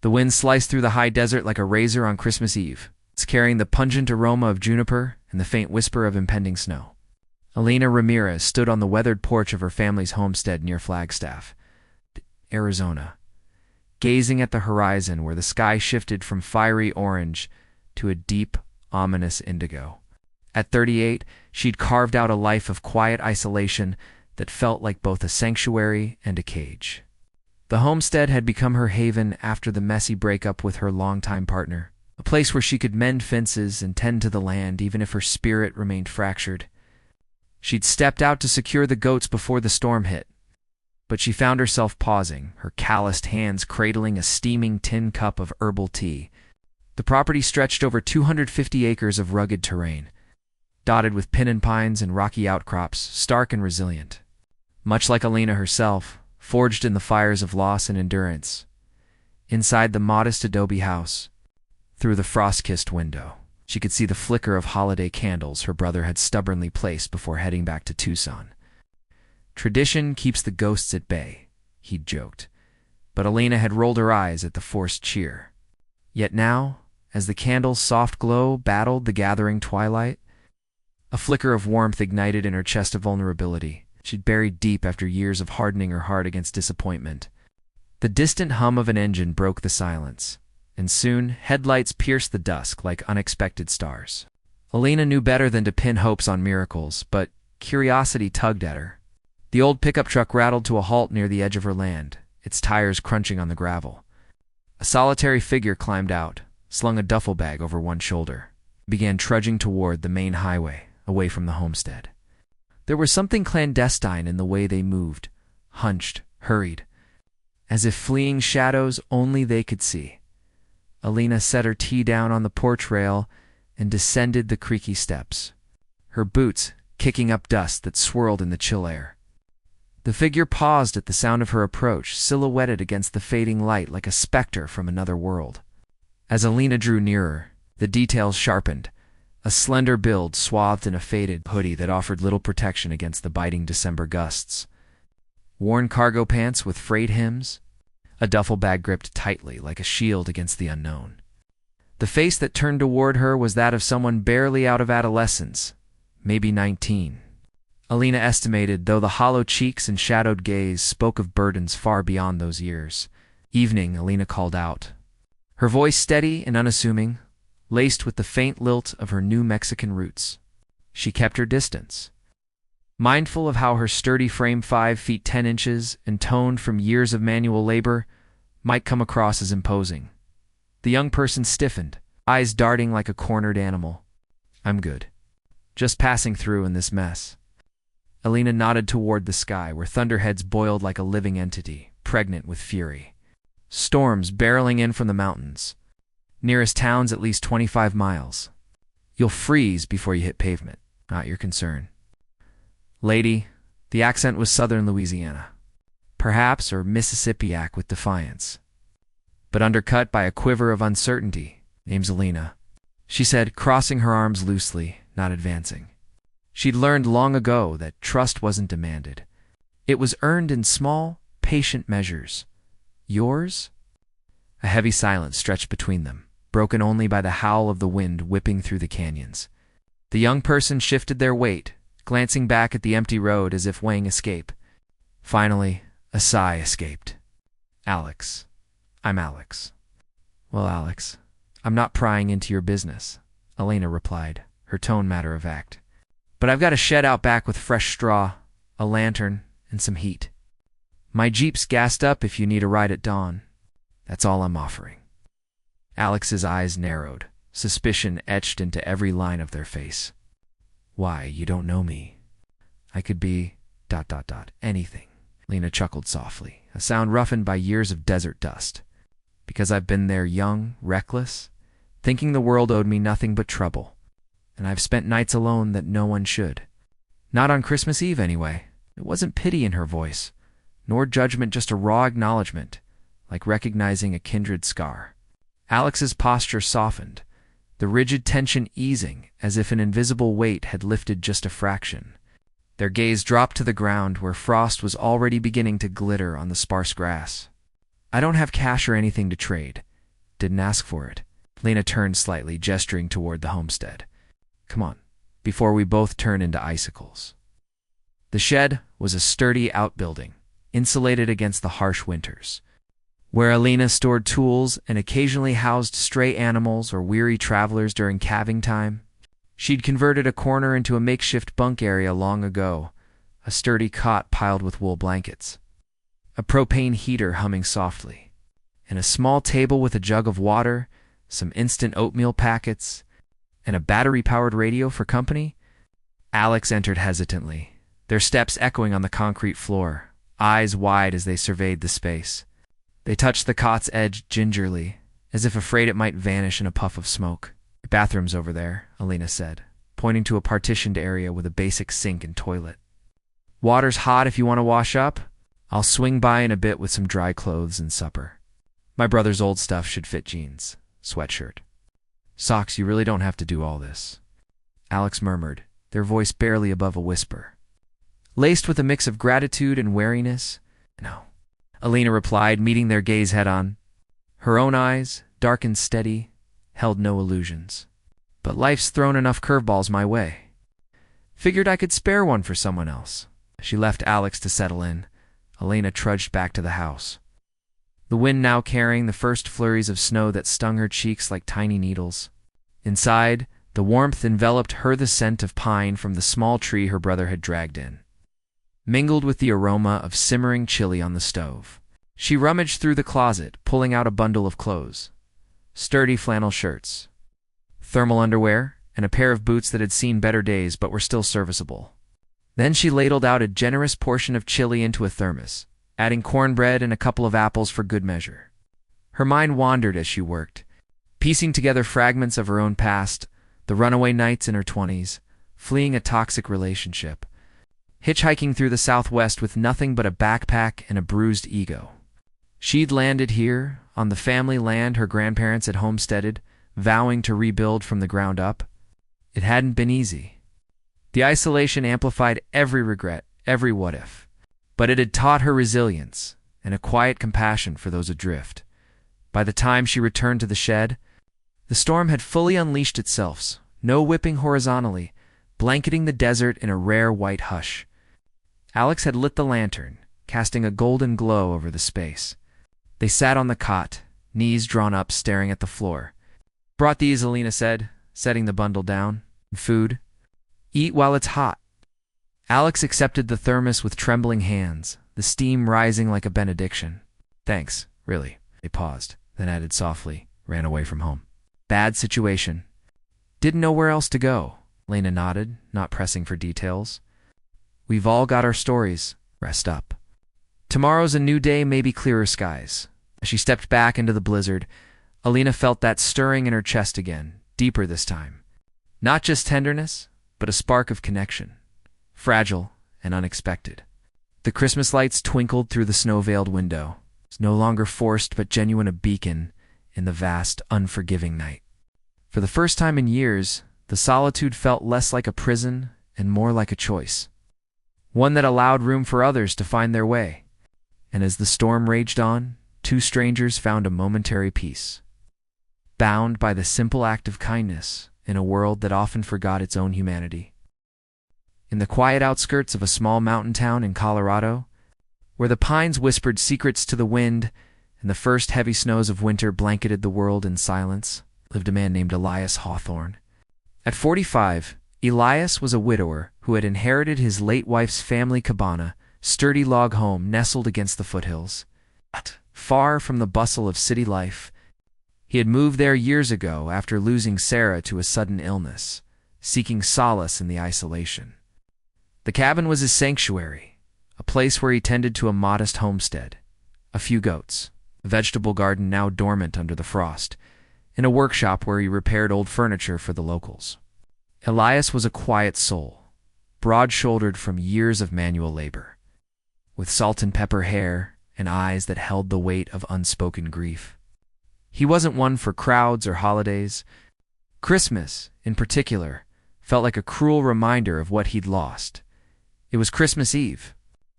The wind sliced through the high desert like a razor on Christmas Eve. It's carrying the pungent aroma of juniper and the faint whisper of impending snow. Elena Ramirez stood on the weathered porch of her family's homestead near Flagstaff, Arizona, gazing at the horizon where the sky shifted from fiery orange to a deep, ominous indigo. At 38, she'd carved out a life of quiet isolation that felt like both a sanctuary and a cage. The homestead had become her haven after the messy breakup with her longtime partner, a place where she could mend fences and tend to the land even if her spirit remained fractured. She'd stepped out to secure the goats before the storm hit, but she found herself pausing, her calloused hands cradling a steaming tin cup of herbal tea. The property stretched over 250 acres of rugged terrain, dotted with pinyon pines and rocky outcrops, stark and resilient. Much like Elena herself, forged in the fires of loss and endurance. Inside the modest adobe house, through the frost-kissed window, she could see the flicker of holiday candles her brother had stubbornly placed before heading back to Tucson. Tradition keeps the ghosts at bay, he'd joked, but Elena had rolled her eyes at the forced cheer. Yet now, as the candle's soft glow battled the gathering twilight, a flicker of warmth ignited in her chest of vulnerability. She'd buried deep after years of hardening her heart against disappointment. The distant hum of an engine broke the silence, and soon headlights pierced the dusk like unexpected stars. Elena knew better than to pin hopes on miracles, but curiosity tugged at her. The old pickup truck rattled to a halt near the edge of her land, its tires crunching on the gravel. A solitary figure climbed out, slung a duffel bag over one shoulder, began trudging toward the main highway, away from the homestead. There was something clandestine in the way they moved, hunched, hurried, as if fleeing shadows only they could see. Elena set her tea down on the porch rail and descended the creaky steps, her boots kicking up dust that swirled in the chill air. The figure paused at the sound of her approach, silhouetted against the fading light like a specter from another world. As Elena drew nearer, the details sharpened. A slender build swathed in a faded hoodie that offered little protection against the biting December gusts. Worn cargo pants with frayed hems, a duffel bag gripped tightly like a shield against the unknown. The face that turned toward her was that of someone barely out of adolescence, maybe 19. Elena estimated, though the hollow cheeks and shadowed gaze spoke of burdens far beyond those years. Evening, Elena called out, her voice steady and unassuming, laced with the faint lilt of her New Mexican roots. She kept her distance, mindful of how her sturdy frame 5 feet 10 inches and toned from years of manual labor might come across as imposing. The young person stiffened, eyes darting like a cornered animal. I'm good. Just passing through in this mess. Elena nodded toward the sky where thunderheads boiled like a living entity, pregnant with fury. Storms barreling in from the mountains. Nearest town's at least 25 miles. You'll freeze before you hit pavement. Not your concern. Lady, the accent was southern Louisiana. Perhaps, or Mississippiac with defiance. But undercut by a quiver of uncertainty. Name's Elena, she said, crossing her arms loosely, not advancing. She'd learned long ago that trust wasn't demanded. It was earned in small, patient measures. Yours? A heavy silence stretched between them, broken only by the howl of the wind whipping through the canyons. The young person shifted their weight, glancing back at the empty road as if weighing escape. Finally, a sigh escaped. Alex. I'm Alex. Well, Alex, I'm not prying into your business, Elena replied, her tone matter-of-fact. But I've got a shed out back with fresh straw, a lantern, and some heat. My Jeep's gassed up if you need a ride at dawn. That's all I'm offering. Alex's eyes narrowed, suspicion etched into every line of their face. Why, you don't know me. I could be... anything. Lena chuckled softly, a sound roughened by years of desert dust. Because I've been there young, reckless, thinking the world owed me nothing but trouble. And I've spent nights alone that no one should. Not on Christmas Eve, anyway. It wasn't pity in her voice, nor judgment, just a raw acknowledgement, like recognizing a kindred scar. Alex's posture softened, the rigid tension easing as if an invisible weight had lifted just a fraction. Their gaze dropped to the ground where frost was already beginning to glitter on the sparse grass. I don't have cash or anything to trade, didn't ask for it. Lena turned slightly, gesturing toward the homestead. Come on, before we both turn into icicles. The shed was a sturdy outbuilding, insulated against the harsh winters, where Alina stored tools and occasionally housed stray animals or weary travelers during calving time. She'd converted a corner into a makeshift bunk area long ago, a sturdy cot piled with wool blankets, a propane heater humming softly, and a small table with a jug of water, some instant oatmeal packets, and a battery-powered radio for company. Alex entered hesitantly, their steps echoing on the concrete floor, eyes wide as they surveyed the space. They touched the cot's edge gingerly, as if afraid it might vanish in a puff of smoke. The bathroom's over there, Alina said, pointing to a partitioned area with a basic sink and toilet. Water's hot if you want to wash up. I'll swing by in a bit with some dry clothes and supper. My brother's old stuff should fit jeans, sweatshirt. Socks, you really don't have to do all this, Alex murmured, their voice barely above a whisper. Laced with a mix of gratitude and wariness? No, Alina replied, meeting their gaze head-on. Her own eyes, dark and steady, held no illusions. But life's thrown enough curveballs my way. Figured I could spare one for someone else. She left Alex to settle in. Alina trudged back to the house, the wind now carrying the first flurries of snow that stung her cheeks like tiny needles. Inside, the warmth enveloped her, the scent of pine from the small tree her brother had dragged in, mingled with the aroma of simmering chili on the stove. She rummaged through the closet, pulling out a bundle of clothes. Sturdy flannel shirts, thermal underwear, and a pair of boots that had seen better days but were still serviceable. Then she ladled out a generous portion of chili into a thermos, adding cornbread and a couple of apples for good measure. Her mind wandered as she worked, piecing together fragments of her own past, the runaway nights in her 20s, fleeing a toxic relationship, hitchhiking through the Southwest with nothing but a backpack and a bruised ego. She'd landed here, on the family land her grandparents had homesteaded, vowing to rebuild from the ground up. It hadn't been easy. The isolation amplified every regret, every what-if. But it had taught her resilience and a quiet compassion for those adrift. By the time she returned to the shed, the storm had fully unleashed itself, no whipping horizontally, blanketing the desert in a rare white hush. Alex had lit the lantern, casting a golden glow over the space. They sat on the cot, knees drawn up, staring at the floor. Brought these, Alina said, setting the bundle down. Food. Eat while it's hot. Alex accepted the thermos with trembling hands, the steam rising like a benediction. Thanks, really. They paused, then added softly, ran away from home. Bad situation. Didn't know where else to go. Lena nodded, not pressing for details. We've all got our stories. Rest up. Tomorrow's a new day, maybe clearer skies. As she stepped back into the blizzard, Alina felt that stirring in her chest again, deeper this time. Not just tenderness, but a spark of connection. Fragile and unexpected. The Christmas lights twinkled through the snow-veiled window. It was no longer forced but genuine, a beacon in the vast, unforgiving night. For the first time in years, the solitude felt less like a prison and more like a choice. One that allowed room for others to find their way. And as the storm raged on, two strangers found a momentary peace. Bound by the simple act of kindness in a world that often forgot its own humanity. In the quiet outskirts of a small mountain town in Colorado, where the pines whispered secrets to the wind and the first heavy snows of winter blanketed the world in silence, lived a man named Elias Hawthorne. At 45, Elias was a widower who had inherited his late wife's family cabana, sturdy log home nestled against the foothills. Far from the bustle of city life, he had moved there years ago after losing Sarah to a sudden illness, seeking solace in the isolation. The cabin was his sanctuary, a place where he tended to a modest homestead, a few goats, a vegetable garden now dormant under the frost, and a workshop where he repaired old furniture for the locals. Elias was a quiet soul, broad-shouldered from years of manual labor, with salt and pepper hair and eyes that held the weight of unspoken grief. He wasn't one for crowds or holidays. Christmas, in particular, felt like a cruel reminder of what he'd lost. It was Christmas Eve,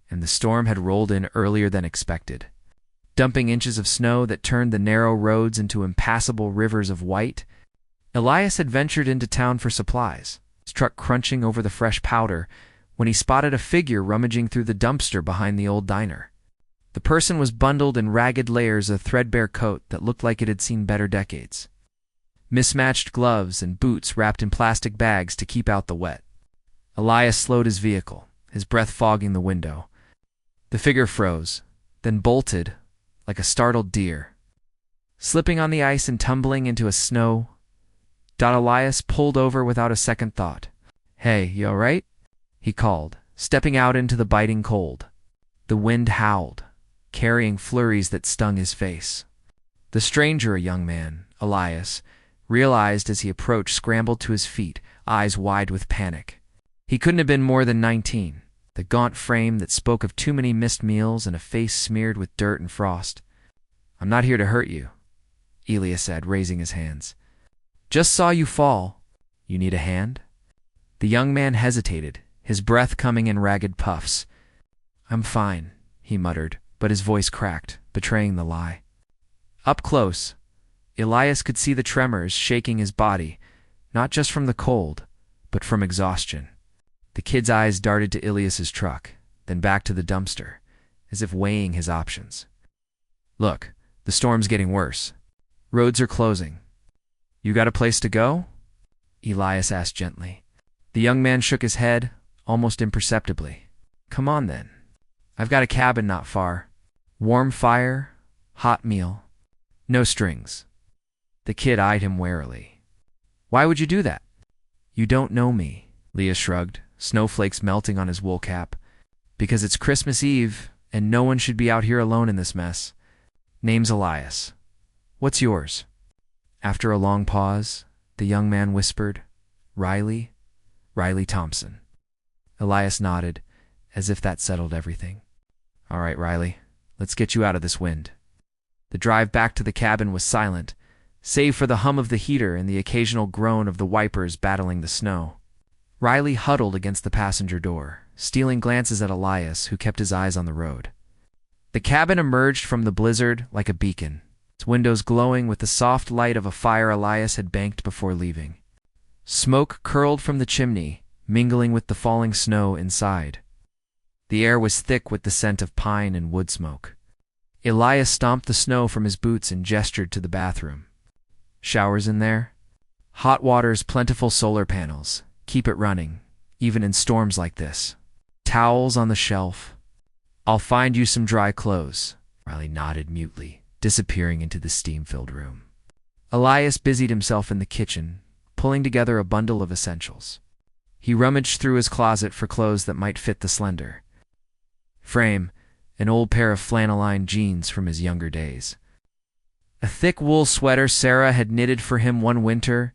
and the storm had rolled in earlier than expected. dumping inches of snow that turned the narrow roads into impassable rivers of white. Elias had ventured into town for supplies, his truck crunching over the fresh powder, when he spotted a figure rummaging through the dumpster behind the old diner. The person was bundled in ragged layers of threadbare coat that looked like it had seen better decades. Mismatched gloves and boots wrapped in plastic bags to keep out the wet. Elias slowed his vehicle, his breath fogging the window. The figure froze, then bolted like a startled deer. Slipping on the ice and tumbling into a snow, Elias pulled over without a second thought. "Hey, you all right?" he called, stepping out into the biting cold. The wind howled, carrying flurries that stung his face. The stranger, a young man, Elias, realized as he approached, scrambled to his feet, eyes wide with panic. He couldn't have been more than 19, the gaunt frame that spoke of too many missed meals and a face smeared with dirt and frost. "I'm not here to hurt you," Elias said, raising his hands. "Just saw you fall. You need a hand?" The young man hesitated, his breath coming in ragged puffs. "I'm fine," he muttered, but his voice cracked, betraying the lie. Up close, Elias could see the tremors shaking his body, not just from the cold, but from exhaustion. The kid's eyes darted to Elias's truck, then back to the dumpster, as if weighing his options. "Look, the storm's getting worse. Roads are closing. You got a place to go?" Elias asked gently. The young man shook his head, almost imperceptibly. "Come on then. I've got a cabin not far. Warm fire, hot meal. No strings." The kid eyed him warily. "Why would you do that?" "You don't know me," Leah shrugged, snowflakes melting on his wool cap. "Because it's Christmas Eve, and no one should be out here alone in this mess. Name's Elias. What's yours?" After a long pause, the young man whispered, "Riley Thompson." Elias nodded, as if that settled everything. "All right, Riley, let's get you out of this wind." The drive back to the cabin was silent, save for the hum of the heater and the occasional groan of the wipers battling the snow. Riley huddled against the passenger door, stealing glances at Elias, who kept his eyes on the road. The cabin emerged from the blizzard like a beacon, its windows glowing with the soft light of a fire Elias had banked before leaving. Smoke curled from the chimney, mingling with the falling snow inside. The air was thick with the scent of pine and wood smoke. Elias stomped the snow from his boots and gestured to the bathroom. "Showers in there? Hot water's plentiful, solar panels. Keep it running, even in storms like this. Towels on the shelf. I'll find you some dry clothes." Riley nodded mutely, disappearing into the steam-filled room. Elias busied himself in the kitchen, pulling together a bundle of essentials. He rummaged through his closet for clothes that might fit the slender frame, an old pair of flannel-lined jeans from his younger days, a thick wool sweater Sarah had knitted for him one winter,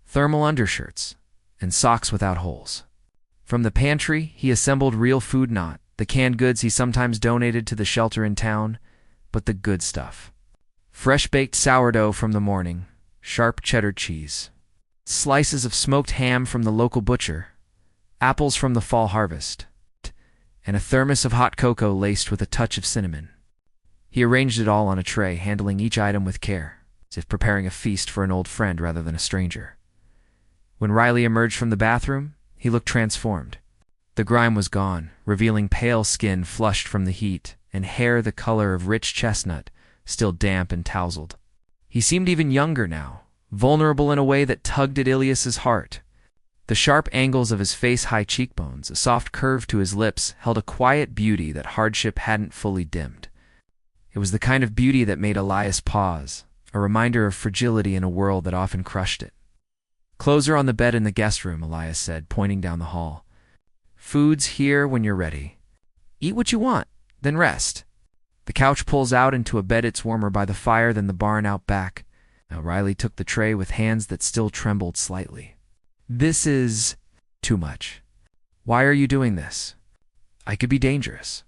thermal undershirts, and socks without holes. From the pantry, he assembled real food, not the canned goods he sometimes donated to the shelter in town, but the good stuff. Fresh-baked sourdough from the morning, sharp cheddar cheese, slices of smoked ham from the local butcher, apples from the fall harvest, and a thermos of hot cocoa laced with a touch of cinnamon. He arranged it all on a tray, handling each item with care, as if preparing a feast for an old friend rather than a stranger. When Riley emerged from the bathroom, he looked transformed. The grime was gone, revealing pale skin flushed from the heat, and hair the color of rich chestnut, still damp and tousled. He seemed even younger now, vulnerable in a way that tugged at Elias's heart. The sharp angles of his face-high cheekbones, a soft curve to his lips, held a quiet beauty that hardship hadn't fully dimmed. It was the kind of beauty that made Elias pause, a reminder of fragility in a world that often crushed it. "Clothes are on the bed in the guest room," Elias said, pointing down the hall. "Food's here when you're ready. Eat what you want, then rest. The couch pulls out into a bed. It's warmer by the fire than the barn out back." Now Riley took the tray with hands that still trembled slightly. "This is too much. Why are you doing this? I could be dangerous.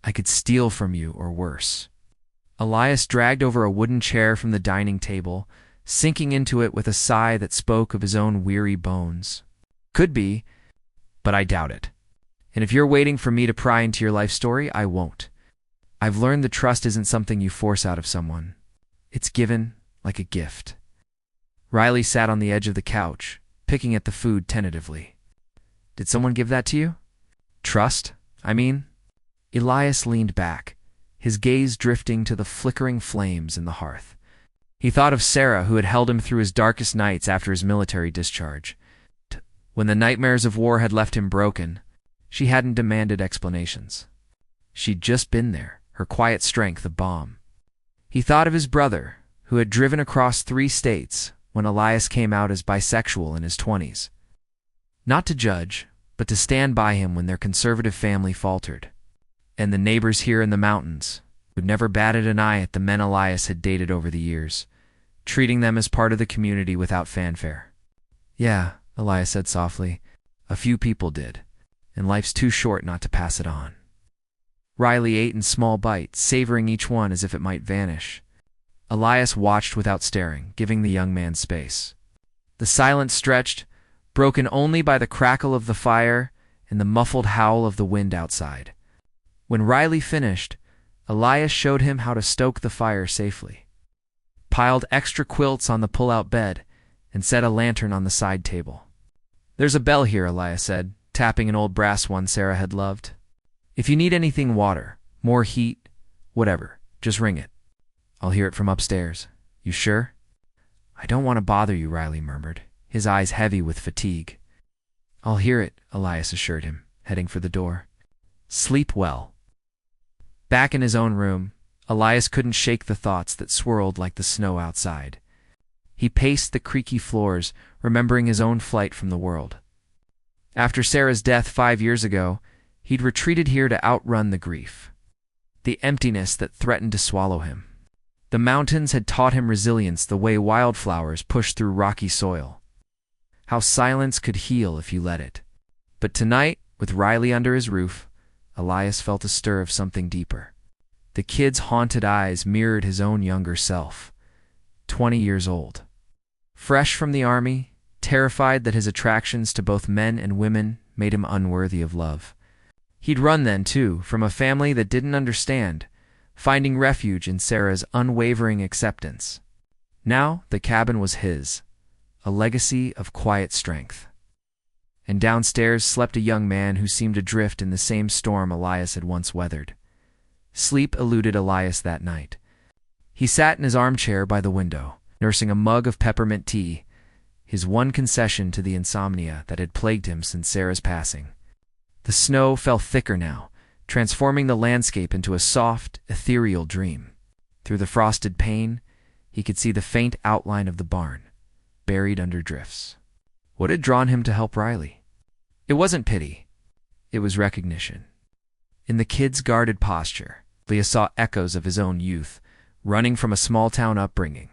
I could steal from you, or worse." Elias dragged over a wooden chair from the dining table, sinking into it with a sigh that spoke of his own weary bones. "Could be, but I doubt it. And if you're waiting for me to pry into your life story, I won't. I've learned that trust isn't something you force out of someone. It's given like a gift. Riley sat on the edge of the couch, picking at the food tentatively. Did someone give that to you? Trust, I mean? Elias leaned back, his gaze drifting to the flickering flames in the hearth. He thought of Sarah, who had held him through his darkest nights after his military discharge. When the nightmares of war had left him broken, she hadn't demanded explanations. She'd just been there, her quiet strength a balm. He thought of his brother, who had driven across 3 states when Elias came out as bisexual in his 20s. Not to judge, but to stand by him when their conservative family faltered. And the neighbors here in the mountains, who'd never batted an eye at the men Elias had dated over the years, treating them as part of the community without fanfare. Yeah, Elias said softly, a few people did, and life's too short not to pass it on. Riley ate in small bites, savoring each one as if it might vanish. Elias watched without staring, giving the young man space. The silence stretched, broken only by the crackle of the fire and the muffled howl of the wind outside. When Riley finished, Elias showed him how to stoke the fire safely. Piled extra quilts on the pull-out bed and set a lantern on the side table. There's a bell here, Elias said, tapping an old brass one Sarah had loved. If you need anything, water, more heat, whatever, just ring it. I'll hear it from upstairs. You sure? I don't want to bother you, Riley murmured, his eyes heavy with fatigue. I'll hear it, Elias assured him, heading for the door. Sleep well. Back in his own room, Elias couldn't shake the thoughts that swirled like the snow outside. He paced the creaky floors, remembering his own flight from the world. After Sarah's death 5 years ago, he'd retreated here to outrun the grief, the emptiness that threatened to swallow him. The mountains had taught him resilience the way wildflowers push through rocky soil. How silence could heal if you let it. But tonight, with Riley under his roof, Elias felt a stir of something deeper. The kid's haunted eyes mirrored his own younger self, 20 years old. Fresh from the army, terrified that his attractions to both men and women made him unworthy of love. He'd run then, too, from a family that didn't understand, finding refuge in Sarah's unwavering acceptance. Now the cabin was his, a legacy of quiet strength. And downstairs slept a young man who seemed adrift in the same storm Elias had once weathered. Sleep eluded Elias that night. He sat in his armchair by the window, nursing a mug of peppermint tea, his one concession to the insomnia that had plagued him since Sarah's passing. The snow fell thicker now, transforming the landscape into a soft, ethereal dream. Through the frosted pane, he could see the faint outline of the barn, buried under drifts. What had drawn him to help Riley? It wasn't pity. It was recognition. In the kid's guarded posture, Leah saw echoes of his own youth, running from a small-town upbringing,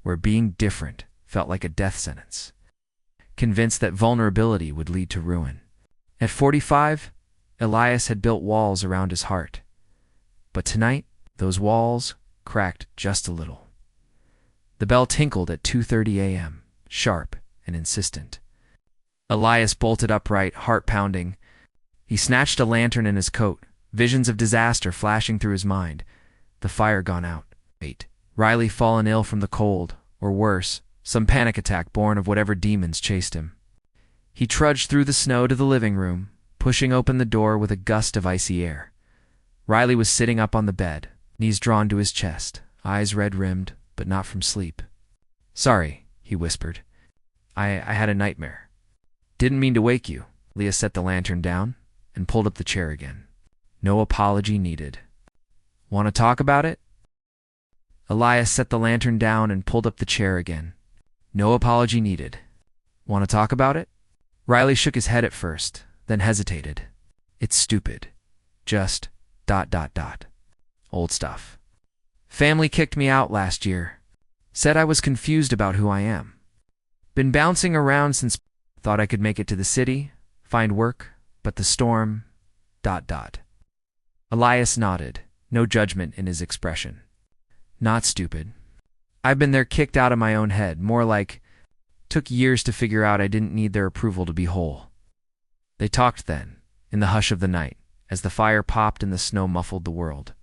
where being different felt like a death sentence. Convinced that vulnerability would lead to ruin. At 45, Elias had built walls around his heart. But tonight, those walls cracked just a little. The bell tinkled at 2:30 a.m., sharp and insistent. Elias bolted upright, heart pounding. He snatched a lantern in his coat, visions of disaster flashing through his mind. The fire gone out. Wait. Riley fallen ill from the cold, or worse, some panic attack born of whatever demons chased him. He trudged through the snow to the living room, pushing open the door with a gust of icy air. Riley was sitting up on the bed, knees drawn to his chest, eyes red-rimmed, but not from sleep. Sorry, he whispered. I had a nightmare. Didn't mean to wake you. Leah set the lantern down and pulled up the chair again. No apology needed. Want to talk about it? Elias set the lantern down and pulled up the chair again. No apology needed. Want to talk about it? Riley shook his head at first, then hesitated. It's stupid. Just ... Old stuff. Family kicked me out last year. Said I was confused about who I am. Been bouncing around since... Thought I could make it to the city, find work, but the storm... Elias nodded, no judgment in his expression. Not stupid. I've been there kicked out of my own head, more like... Took years to figure out I didn't need their approval to be whole. They talked then, in the hush of the night, as the fire popped and the snow muffled the world.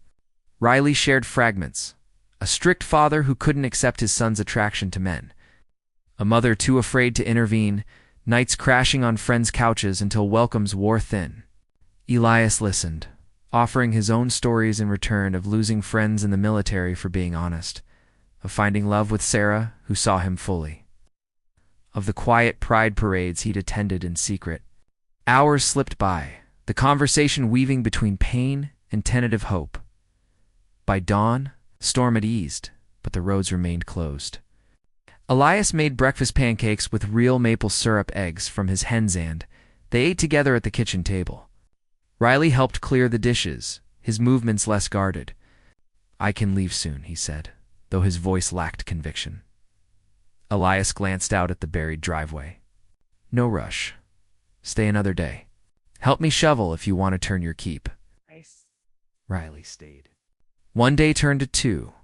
Riley shared fragments. A strict father who couldn't accept his son's attraction to men. A mother too afraid to intervene, nights crashing on friends' couches until welcomes wore thin. Elias listened, offering his own stories in return of losing friends in the military for being honest, of finding love with Sarah, who saw him fully, of the quiet pride parades he'd attended in secret. Hours slipped by, the conversation weaving between pain and tentative hope. By dawn, the storm had eased, but the roads remained closed. Elias made breakfast pancakes with real maple syrup eggs from his hen's and they ate together at the kitchen table. Riley helped clear the dishes, his movements less guarded. "I can leave soon," he said, though his voice lacked conviction. Elias glanced out at the buried driveway. "No rush. Stay another day. Help me shovel if you want to turn your keep." Nice. Riley stayed. One day turned to two,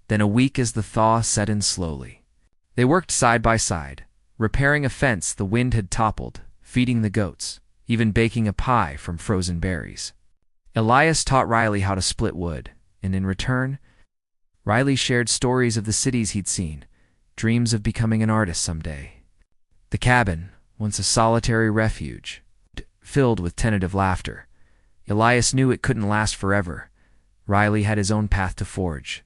then a week as the thaw set in slowly. They worked side by side, repairing a fence the wind had toppled, feeding the goats, even baking a pie from frozen berries. Elias taught Riley how to split wood, and in return, Riley shared stories of the cities he'd seen, dreams of becoming an artist someday. The cabin, once a solitary refuge, filled with tentative laughter. Elias knew it couldn't last forever. Riley had his own path to forge.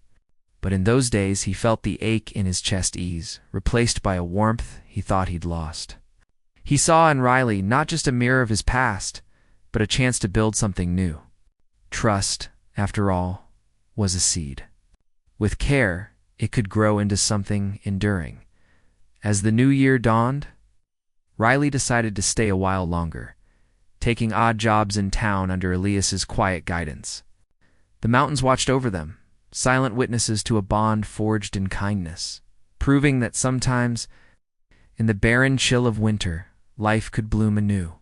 But in those days he felt the ache in his chest ease, replaced by a warmth he thought he'd lost. He saw in Riley not just a mirror of his past, but a chance to build something new. Trust, after all, was a seed. With care, it could grow into something enduring. As the new year dawned, Riley decided to stay a while longer, taking odd jobs in town under Elias's quiet guidance. The mountains watched over them, silent witnesses to a bond forged in kindness, proving that sometimes, in the barren chill of winter, life could bloom anew.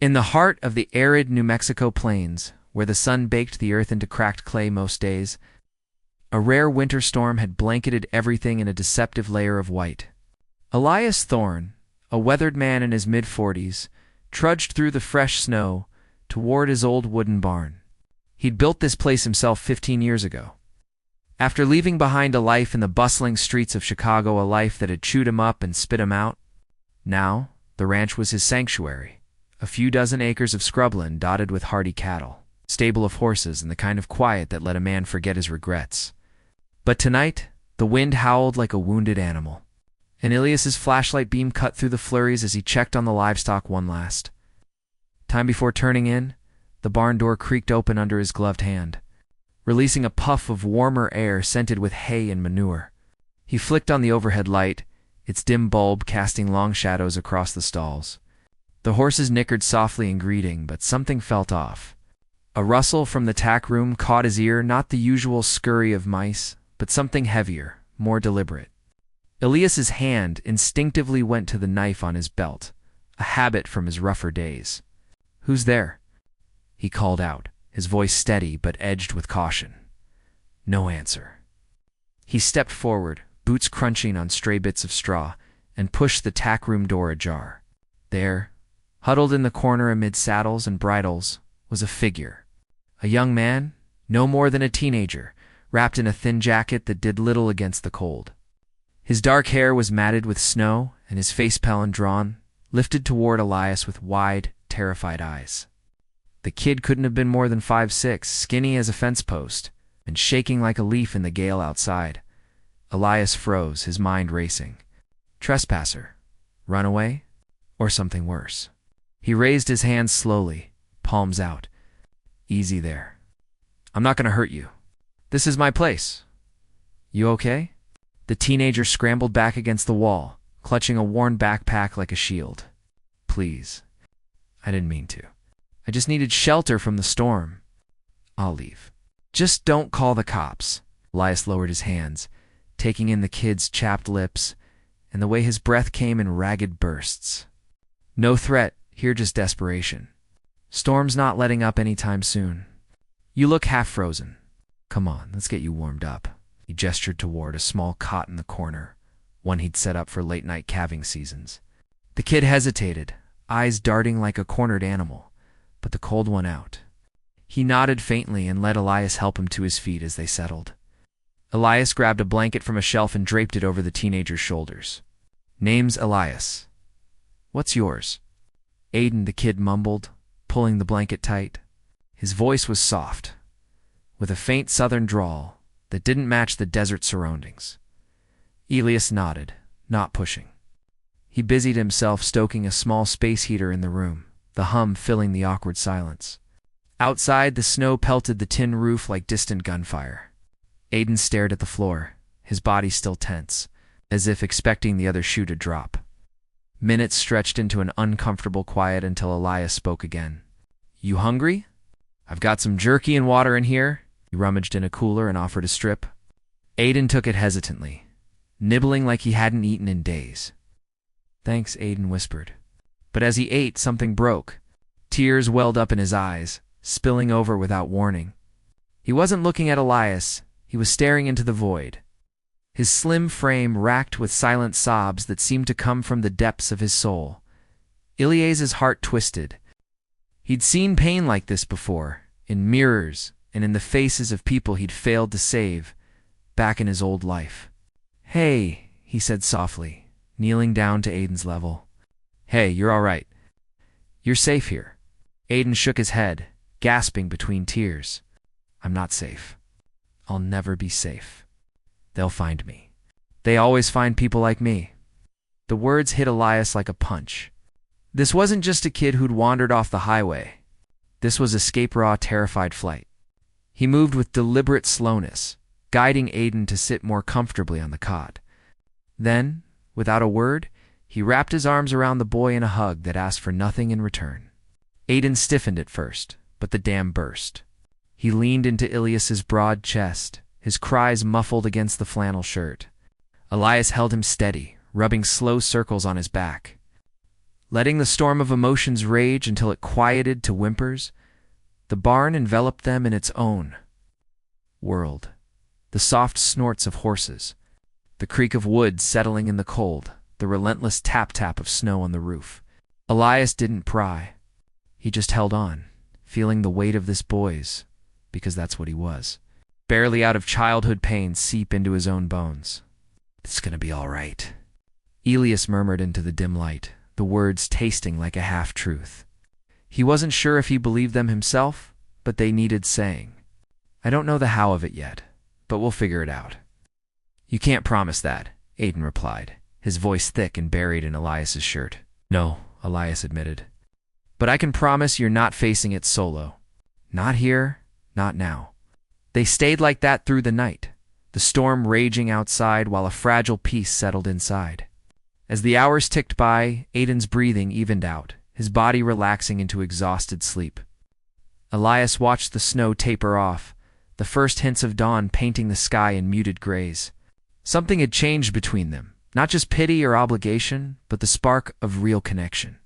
In the heart of the arid New Mexico plains, where the sun baked the earth into cracked clay most days, a rare winter storm had blanketed everything in a deceptive layer of white. Elias Thorne, a weathered man in his mid-40s, trudged through the fresh snow toward his old wooden barn. He'd built this place himself 15 years ago. After leaving behind a life in the bustling streets of Chicago, a life that had chewed him up and spit him out, now the ranch was his sanctuary, a few dozen acres of scrubland dotted with hardy cattle, stable of horses, and the kind of quiet that let a man forget his regrets. But tonight, the wind howled like a wounded animal, and Elias's flashlight beam cut through the flurries as he checked on the livestock one last time before turning in. The barn door creaked open under his gloved hand, releasing a puff of warmer air scented with hay and manure. He flicked on the overhead light, its dim bulb casting long shadows across the stalls. The horses nickered softly in greeting, but something felt off. A rustle from the tack room caught his ear, not the usual scurry of mice, but something heavier, more deliberate. Elias's hand instinctively went to the knife on his belt, a habit from his rougher days. "Who's there?" he called out, his voice steady but edged with caution. No answer. He stepped forward, boots crunching on stray bits of straw, and pushed the tack room door ajar. There, huddled in the corner amid saddles and bridles, was a figure. A young man, no more than a teenager, wrapped in a thin jacket that did little against the cold. His dark hair was matted with snow, and his face pale and drawn, lifted toward Elias with wide, terrified eyes. The kid couldn't have been more than 5'6", skinny as a fence post, and shaking like a leaf in the gale outside. Elias froze, his mind racing. Trespasser? Runaway? Or something worse? He raised his hands slowly, palms out. "Easy there. I'm not going to hurt you. This is my place. You okay?" The teenager scrambled back against the wall, clutching a worn backpack like a shield. "Please. I didn't mean to. I just needed shelter from the storm. I'll leave. Just don't call the cops." Elias lowered his hands, taking in the kid's chapped lips and the way his breath came in ragged bursts. "No threat, here just desperation. Storm's not letting up anytime soon. You look half frozen. Come on, let's get you warmed up." He gestured toward a small cot in the corner, one he'd set up for late-night calving seasons. The kid hesitated, eyes darting like a cornered animal, but the cold won out. He nodded faintly and let Elias help him to his feet as they settled. Elias grabbed a blanket from a shelf and draped it over the teenager's shoulders. "Name's Elias. What's yours?" Aiden, the kid mumbled, pulling the blanket tight. His voice was soft, with a faint southern drawl that didn't match the desert surroundings. Elias nodded, not pushing. He busied himself stoking a small space heater in the room, the hum filling the awkward silence. Outside, the snow pelted the tin roof like distant gunfire. Aiden stared at the floor, his body still tense, as if expecting the other shoe to drop. Minutes stretched into an uncomfortable quiet until Elias spoke again. "You hungry? I've got some jerky and water in here." He rummaged in a cooler and offered a strip. Aiden took it hesitantly, nibbling like he hadn't eaten in days. "Thanks," Aiden whispered. But as he ate, something broke. Tears welled up in his eyes, spilling over without warning. He wasn't looking at Elias, he was staring into the void. His slim frame racked with silent sobs that seemed to come from the depths of his soul. Elias's heart twisted. He'd seen pain like this before, in mirrors and in the faces of people he'd failed to save, back in his old life. "Hey," he said softly, kneeling down to Aiden's level. "Hey, you're all right. You're safe here." Aiden shook his head, gasping between tears. "I'm not safe. I'll never be safe. They'll find me. They always find people like me." The words hit Elias like a punch. This wasn't just a kid who'd wandered off the highway. This was escape raw, terrified flight. He moved with deliberate slowness, guiding Aiden to sit more comfortably on the cot. Then, without a word, he wrapped his arms around the boy in a hug that asked for nothing in return. Aiden stiffened at first, but the dam burst. He leaned into Elias's broad chest, his cries muffled against the flannel shirt. Elias held him steady, rubbing slow circles on his back. Letting the storm of emotions rage until it quieted to whimpers, the barn enveloped them in its own world. The soft snorts of horses, the creak of wood settling in the cold, the relentless tap-tap of snow on the roof. Elias didn't pry. He just held on, feeling the weight of this boy's, because that's what he was, barely out of childhood pain, seep into his own bones. "It's gonna be all right," Elias murmured into the dim light, the words tasting like a half-truth. He wasn't sure if he believed them himself, but they needed saying. "I don't know the how of it yet, but we'll figure it out." "You can't promise that," Aiden replied, his voice thick and buried in Elias's shirt. "No," Elias admitted. "But I can promise you're not facing it solo. Not here, not now." They stayed like that through the night, the storm raging outside while a fragile peace settled inside. As the hours ticked by, Aiden's breathing evened out, his body relaxing into exhausted sleep. Elias watched the snow taper off, the first hints of dawn painting the sky in muted grays. Something had changed between them, not just pity or obligation, but the spark of real connection.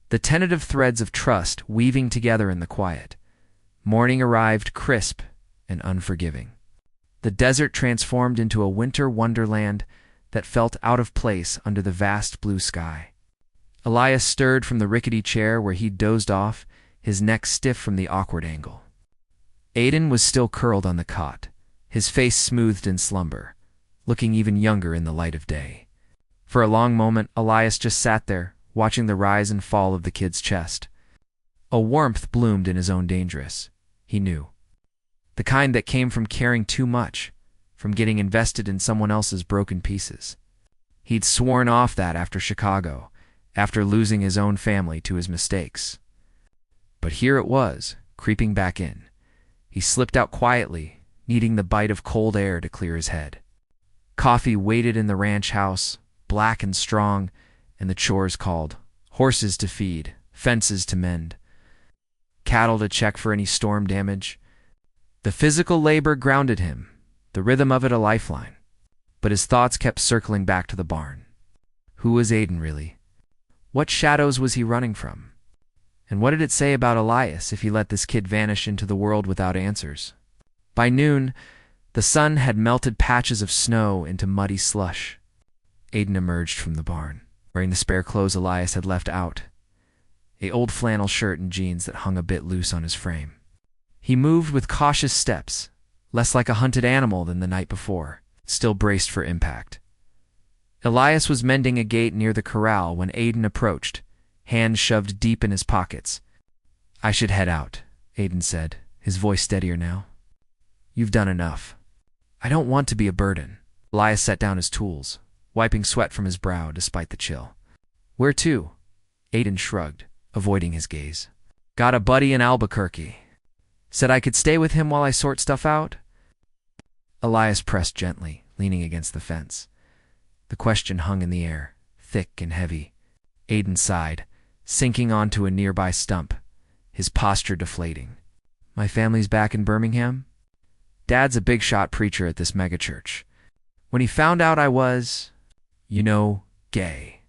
The tentative threads of trust weaving together in the quiet. Morning arrived crisp and unforgiving. The desert transformed into a winter wonderland that felt out of place under the vast blue sky. Elias stirred from the rickety chair where he'd dozed off, his neck stiff from the awkward angle. Aiden was still curled on the cot, his face smoothed in slumber, looking even younger in the light of day. For a long moment, Elias just sat there, watching the rise and fall of the kid's chest. A warmth bloomed in his own dangerous, he knew. The kind that came from caring too much, from getting invested in someone else's broken pieces. He'd sworn off that after Chicago, after losing his own family to his mistakes. But here it was, creeping back in. He slipped out quietly, needing the bite of cold air to clear his head. Coffee waited in the ranch house, black and strong, and the chores called. Horses to feed, fences to mend, cattle to check for any storm damage. The physical labor grounded him, the rhythm of it a lifeline. But his thoughts kept circling back to the barn. Who was Aiden really? What shadows was he running from? And what did it say about Elias if he let this kid vanish into the world without answers? By noon, the sun had melted patches of snow into muddy slush. Aiden emerged from the barn, wearing the spare clothes Elias had left out, an old flannel shirt and jeans that hung a bit loose on his frame. He moved with cautious steps, less like a hunted animal than the night before, still braced for impact. Elias was mending a gate near the corral when Aiden approached, hands shoved deep in his pockets. "I should head out," Aiden said, his voice steadier now. "You've done enough." "I don't want to be a burden." Elias set down his tools, wiping sweat from his brow despite the chill. "Where to?" Aiden shrugged, avoiding his gaze. "Got a buddy in Albuquerque. Said I could stay with him while I sort stuff out." Elias pressed gently, leaning against the fence. The question hung in the air, thick and heavy. Aiden sighed, sinking onto a nearby stump, his posture deflating. "My family's back in Birmingham? Dad's a big-shot preacher at this megachurch. When he found out I was, gay,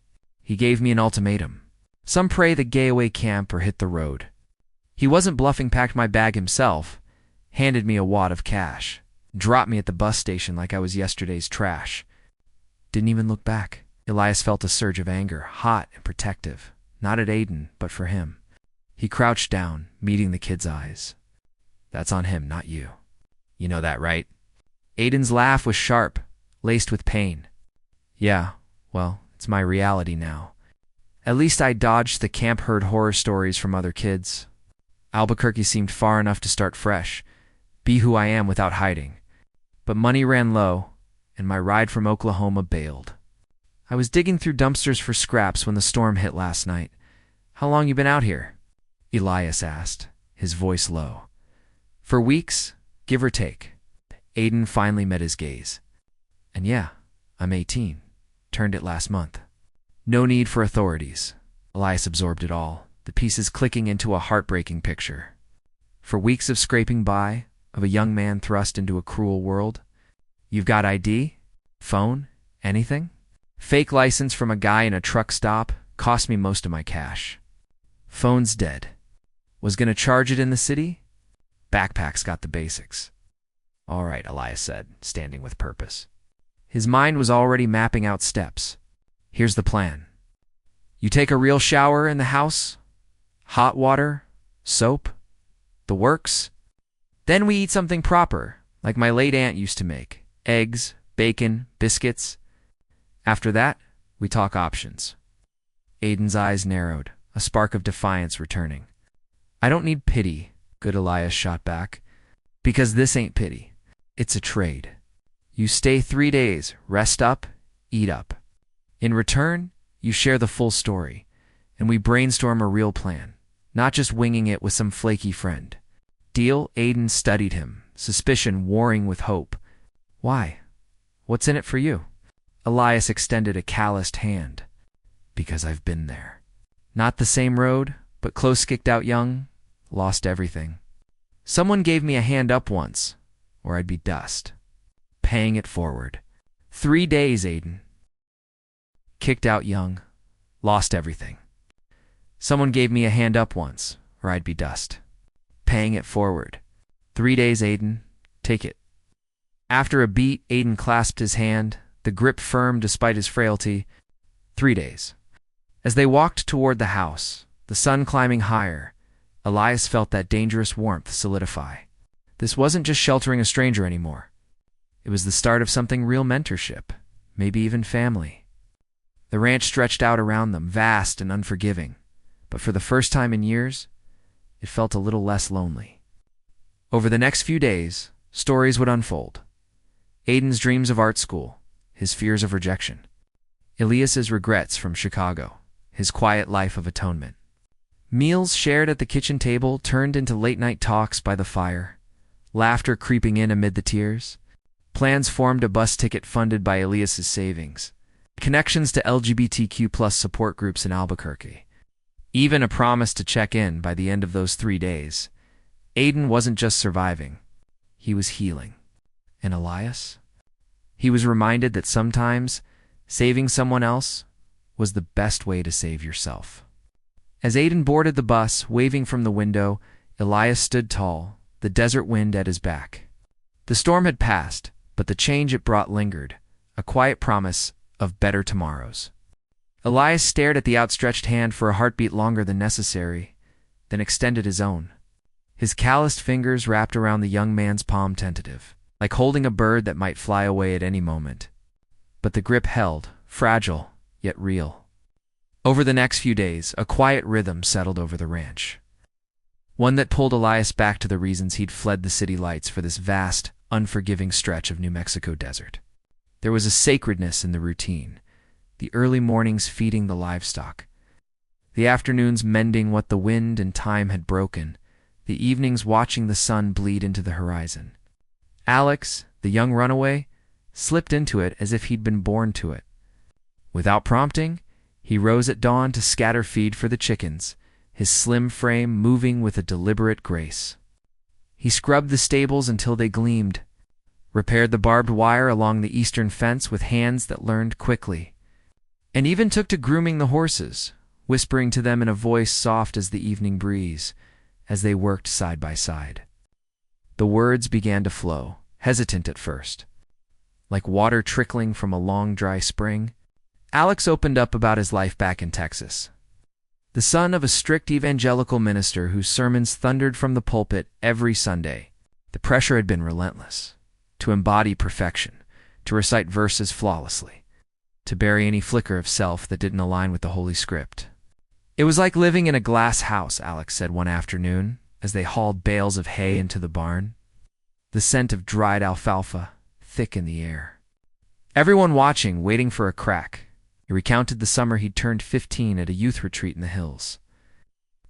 he gave me an ultimatum. Some pray the gay away camp or hit the road. He wasn't bluffing, packed my bag himself, handed me a wad of cash, dropped me at the bus station like I was yesterday's trash. Didn't even look back." Elias felt a surge of anger, hot and protective, not at Aiden, but for him. He crouched down, meeting the kid's eyes. "That's on him, not you. You know that, right?" Aiden's laugh was sharp, laced with pain. "Yeah, well, it's my reality now. At least I dodged the camp-heard horror stories from other kids. Albuquerque seemed far enough to start fresh, be who I am without hiding. But money ran low, and my ride from Oklahoma bailed. I was digging through dumpsters for scraps when the storm hit last night. How long you been out here?" Elias asked, his voice low. "For weeks, give or take." Aiden finally met his gaze. "And yeah, I'm 18. Turned it last month." No need for authorities. Elias absorbed it all, the pieces clicking into a heartbreaking picture. For weeks of scraping by, of a young man thrust into a cruel world. "You've got ID? Phone? Anything?" "Fake license from a guy in a truck stop, cost me most of my cash." "Phone's dead. Was gonna charge it in the city?" "Backpack's got the basics." "All right," Elias said, standing with purpose. His mind was already mapping out steps. "Here's the plan. You take a real shower in the house, hot water, soap, the works. Then we eat something proper, like my late aunt used to make, eggs, bacon, biscuits. After that, we talk options." Aiden's eyes narrowed, a spark of defiance returning. "I don't need pity," good Elias shot back, "because this ain't pity. It's a trade. You stay 3 days, rest up, eat up. In return, you share the full story, and we brainstorm a real plan, not just winging it with some flaky friend. Deal?" Aiden studied him, suspicion warring with hope. "Why? What's in it for you?" Elias extended a calloused hand. "Because I've been there. Not the same road, but close, kicked out young, lost everything. Someone gave me a hand up once, or I'd be dust. Paying it forward. 3 days, Aiden. Kicked out young, lost everything. Someone gave me a hand up once, or I'd be dust. Paying it forward. 3 days, Aiden. Take it." After a beat, Aiden clasped his hand, the grip firm despite his frailty. 3 days. As they walked toward the house, the sun climbing higher, Elias felt that dangerous warmth solidify. This wasn't just sheltering a stranger anymore. It was the start of something real: mentorship, maybe even family. The ranch stretched out around them, vast and unforgiving, but for the first time in years, it felt a little less lonely. Over the next few days, stories would unfold. Aiden's dreams of art school, his fears of rejection. Elias's regrets from Chicago, his quiet life of atonement. Meals shared at the kitchen table turned into late-night talks by the fire, laughter creeping in amid the tears. Plans formed: a bus ticket funded by Elias's savings, connections to LGBTQ+ support groups in Albuquerque. Even a promise to check in by the end of those 3 days. Aiden wasn't just surviving, he was healing. And Elias? He was reminded that sometimes saving someone else was the best way to save yourself. As Aiden boarded the bus, waving from the window, Elias stood tall, the desert wind at his back. The storm had passed, but the change it brought lingered, a quiet promise of better tomorrows. Elias stared at the outstretched hand for a heartbeat longer than necessary, then extended his own. His calloused fingers wrapped around the young man's palm tentative, like holding a bird that might fly away at any moment. But the grip held, fragile, yet real. Over the next few days, a quiet rhythm settled over the ranch. One that pulled Elias back to the reasons he'd fled the city lights for this vast, unforgiving stretch of New Mexico desert. There was a sacredness in the routine, the early mornings feeding the livestock, the afternoons mending what the wind and time had broken, the evenings watching the sun bleed into the horizon. Alex, the young runaway, slipped into it as if he'd been born to it. Without prompting, he rose at dawn to scatter feed for the chickens, his slim frame moving with a deliberate grace. He scrubbed the stables until they gleamed, repaired the barbed wire along the eastern fence with hands that learned quickly, and even took to grooming the horses, whispering to them in a voice soft as the evening breeze, as they worked side by side. The words began to flow, hesitant at first. Like water trickling from a long, dry spring, Alex opened up about his life back in Texas. The son of a strict evangelical minister whose sermons thundered from the pulpit every Sunday, the pressure had been relentless. To embody perfection, to recite verses flawlessly, to bury any flicker of self that didn't align with the Holy Script. It was like living in a glass house, Alex said one afternoon, as they hauled bales of hay into the barn. The scent of dried alfalfa, thick in the air. Everyone watching, waiting for a crack. He recounted the summer he'd turned 15 at a youth retreat in the hills,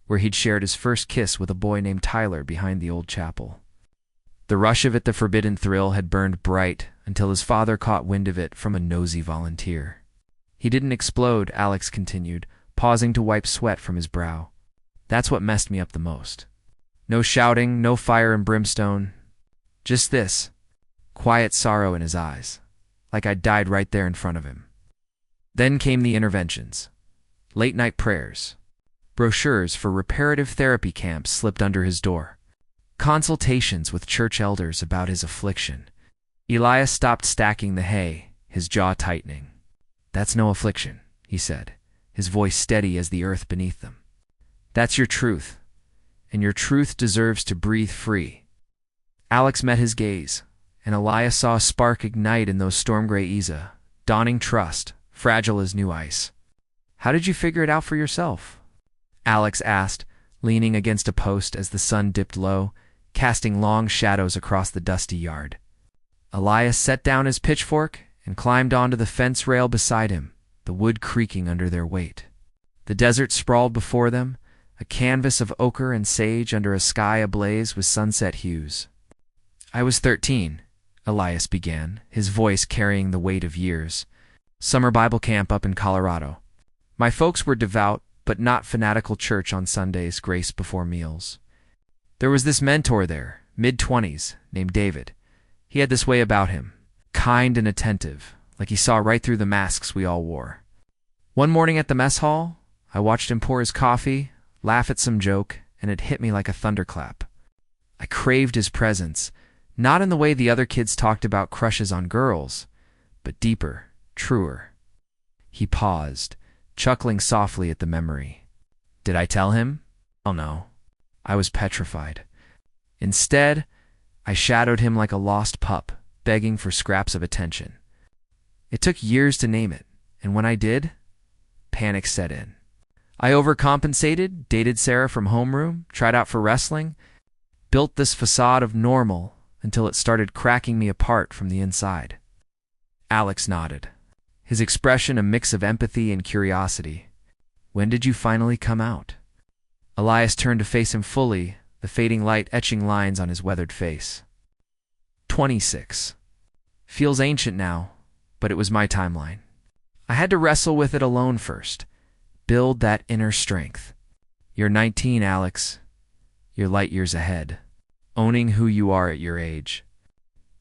where he'd shared his first kiss with a boy named Tyler behind the old chapel. The rush of it, the forbidden thrill, had burned bright until his father caught wind of it from a nosy volunteer. He didn't explode, Alex continued, pausing to wipe sweat from his brow. That's what messed me up the most. No shouting, no fire and brimstone. Just this, quiet sorrow in his eyes, like I'd died right there in front of him. Then came the interventions. Late-night prayers. Brochures for reparative therapy camps slipped under his door. Consultations with church elders about his affliction. Elias stopped stacking the hay, his jaw tightening. That's no affliction, he said, his voice steady as the earth beneath them. That's your truth, and your truth deserves to breathe free. Alex met his gaze, and Elias saw a spark ignite in those storm-gray eyes, dawning trust, fragile as new ice. How did you figure it out for yourself? Alex asked, leaning against a post as the sun dipped low, casting long shadows across the dusty yard. Elias set down his pitchfork and climbed onto the fence rail beside him, the wood creaking under their weight. The desert sprawled before them, a canvas of ochre and sage under a sky ablaze with sunset hues. I was 13, Elias began, his voice carrying the weight of years. Summer Bible camp up in Colorado. My folks were devout, but not fanatical church on Sundays, grace before meals. There was this mentor there, mid-20s, named David. He had this way about him, kind and attentive, like he saw right through the masks we all wore. One morning at the mess hall, I watched him pour his coffee, laugh at some joke, and it hit me like a thunderclap. I craved his presence, not in the way the other kids talked about crushes on girls, but deeper, truer. He paused, chuckling softly at the memory. Did I tell him? Oh no. I was petrified. Instead, I shadowed him like a lost pup, begging for scraps of attention. It took years to name it, and when I did, panic set in. I overcompensated, dated Sarah from homeroom, tried out for wrestling, built this facade of normal until it started cracking me apart from the inside. Alex nodded, his expression a mix of empathy and curiosity. When did you finally come out? Elias turned to face him fully, the fading light etching lines on his weathered face. 26. Feels ancient now, but it was my timeline. I had to wrestle with it alone first, build that inner strength. You're 19, Alex. You're light years ahead, owning who you are at your age.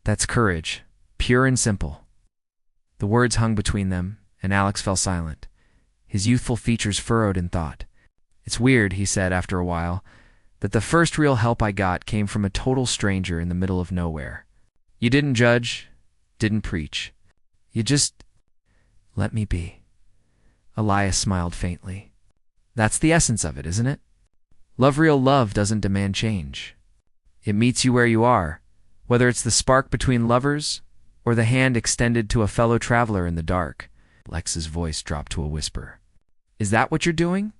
That's courage, pure and simple. The words hung between them, and Alex fell silent, his youthful features furrowed in thought. It's weird, he said after a while, that the first real help I got came from a total stranger in the middle of nowhere. You didn't judge, didn't preach. You just let me be. Elias smiled faintly. That's the essence of it, isn't it? Real love doesn't demand change. It meets you where you are, whether it's the spark between lovers or the hand extended to a fellow traveler in the dark. Alex's voice dropped to a whisper. Is that what you're doing?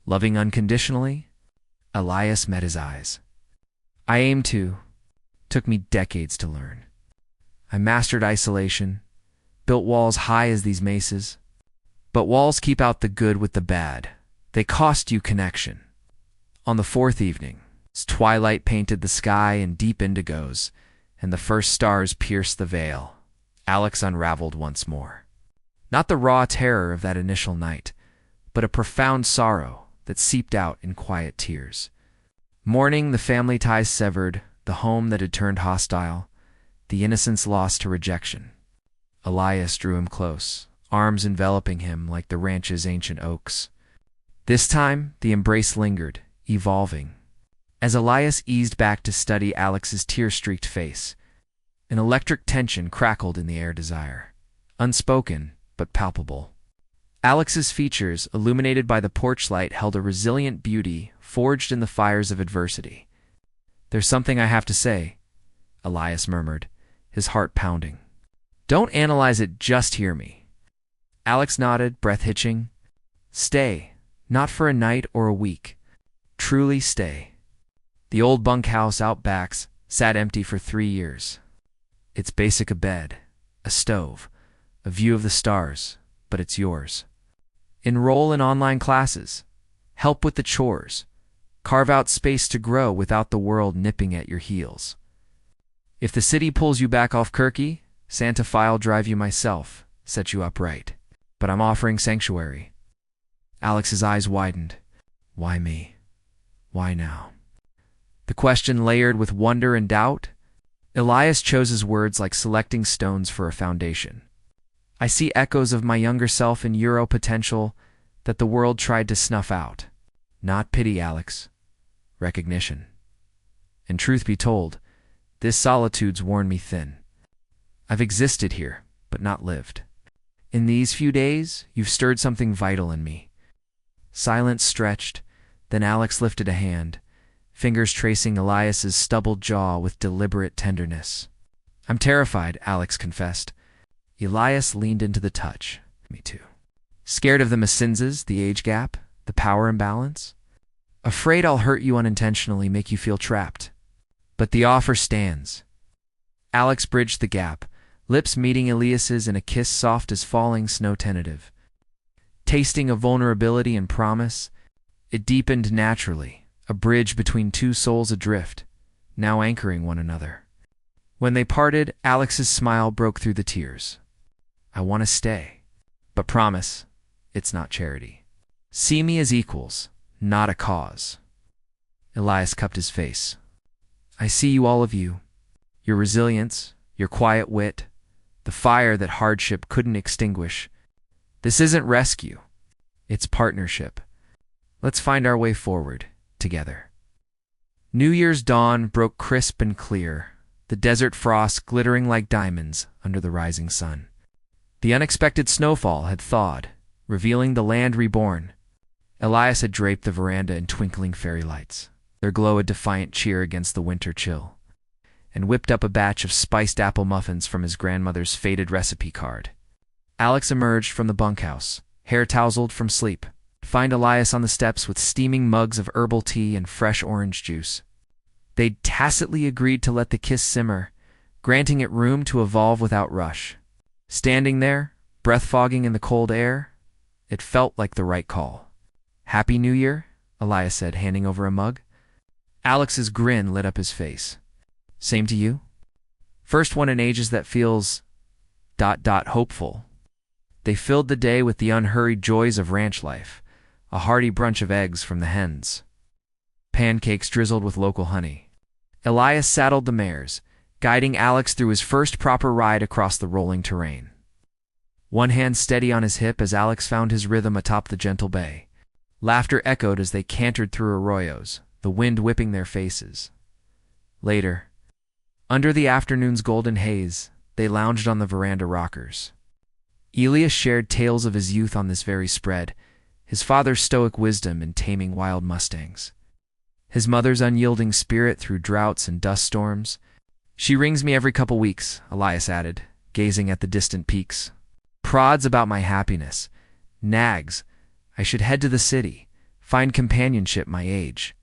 Loving unconditionally? Elias met his eyes. I aim to. Took me decades to learn. I mastered isolation, built walls high as these mesas. But walls keep out the good with the bad. They cost you connection. On the fourth evening, as twilight painted the sky in deep indigos, and the first stars pierced the veil, Alex unraveled once more. Not the raw terror of that initial night, but a profound sorrow that seeped out in quiet tears. Mourning the family ties severed, the home that had turned hostile, the innocence lost to rejection. Elias drew him close, arms enveloping him like the ranch's ancient oaks. This time, the embrace lingered, evolving. As Elias eased back to study Alex's tear-streaked face, an electric tension crackled in the air desire. Unspoken, but palpable. Alex's features, illuminated by the porch light, held a resilient beauty forged in the fires of adversity. There's something I have to say, Elias murmured, his heart pounding. Don't analyze it, just hear me. Alex nodded, breath hitching. Stay, not for a night or a week. Truly stay. The old bunkhouse out backs sat empty for 3 years. It's basic: a bed, a stove, a view of the stars, but it's yours. Enroll in online classes. Help with the chores. Carve out space to grow without the world nipping at your heels. If the city pulls you back off Kirky, Santa Fe'll drive you myself, set you up right. But I'm offering sanctuary. Alex's eyes widened. Why me? Why now? The question layered with wonder and doubt. Elias chose his words like selecting stones for a foundation. I see echoes of my younger self in Euro potential that the world tried to snuff out. Not pity, Alex. Recognition. And truth be told, this solitude's worn me thin. I've existed here, but not lived. In these few days, you've stirred something vital in me. Silence stretched, then Alex lifted a hand, fingers tracing Elias's stubbled jaw with deliberate tenderness. I'm terrified, Alex confessed. Elias leaned into the touch. Me too. Scared of the Masinzas, the age gap, the power imbalance? Afraid I'll hurt you unintentionally, make you feel trapped. But the offer stands. Alex bridged the gap, lips meeting Elias's in a kiss soft as falling snow, tentative. Tasting of vulnerability and promise, it deepened naturally, a bridge between two souls adrift, now anchoring one another. When they parted, Alex's smile broke through the tears. I want to stay, but promise, it's not charity. See me as equals, not a cause. Elias cupped his face. I see you, all of you. Your resilience, your quiet wit, the fire that hardship couldn't extinguish. This isn't rescue. It's partnership. Let's find our way forward, together. New Year's dawn broke crisp and clear, the desert frost glittering like diamonds under the rising sun. The unexpected snowfall had thawed, revealing the land reborn. Elias had draped the veranda in twinkling fairy lights, their glow a defiant cheer against the winter chill, and whipped up a batch of spiced apple muffins from his grandmother's faded recipe card. Alex emerged from the bunkhouse, hair tousled from sleep, to find Elias on the steps with steaming mugs of herbal tea and fresh orange juice. They'd tacitly agreed to let the kiss simmer, granting it room to evolve without rush. Standing there, breath fogging in the cold air, it felt like the right call. Happy New Year, Elias said, handing over a mug. Alex's grin lit up his face. Same to you? First one in ages that feels... hopeful. They filled the day with the unhurried joys of ranch life, a hearty brunch of eggs from the hens. Pancakes drizzled with local honey. Elias saddled the mares, guiding Alex through his first proper ride across the rolling terrain. One hand steady on his hip as Alex found his rhythm atop the gentle bay. Laughter echoed as they cantered through arroyos, the wind whipping their faces. Later, under the afternoon's golden haze, they lounged on the veranda rockers. Elias shared tales of his youth on this very spread, his father's stoic wisdom in taming wild mustangs. his mother's unyielding spirit through droughts and dust storms. She rings me every couple weeks, Elias added, gazing at the distant peaks. Prods about my happiness. Nags. I should head to the city, find companionship my age.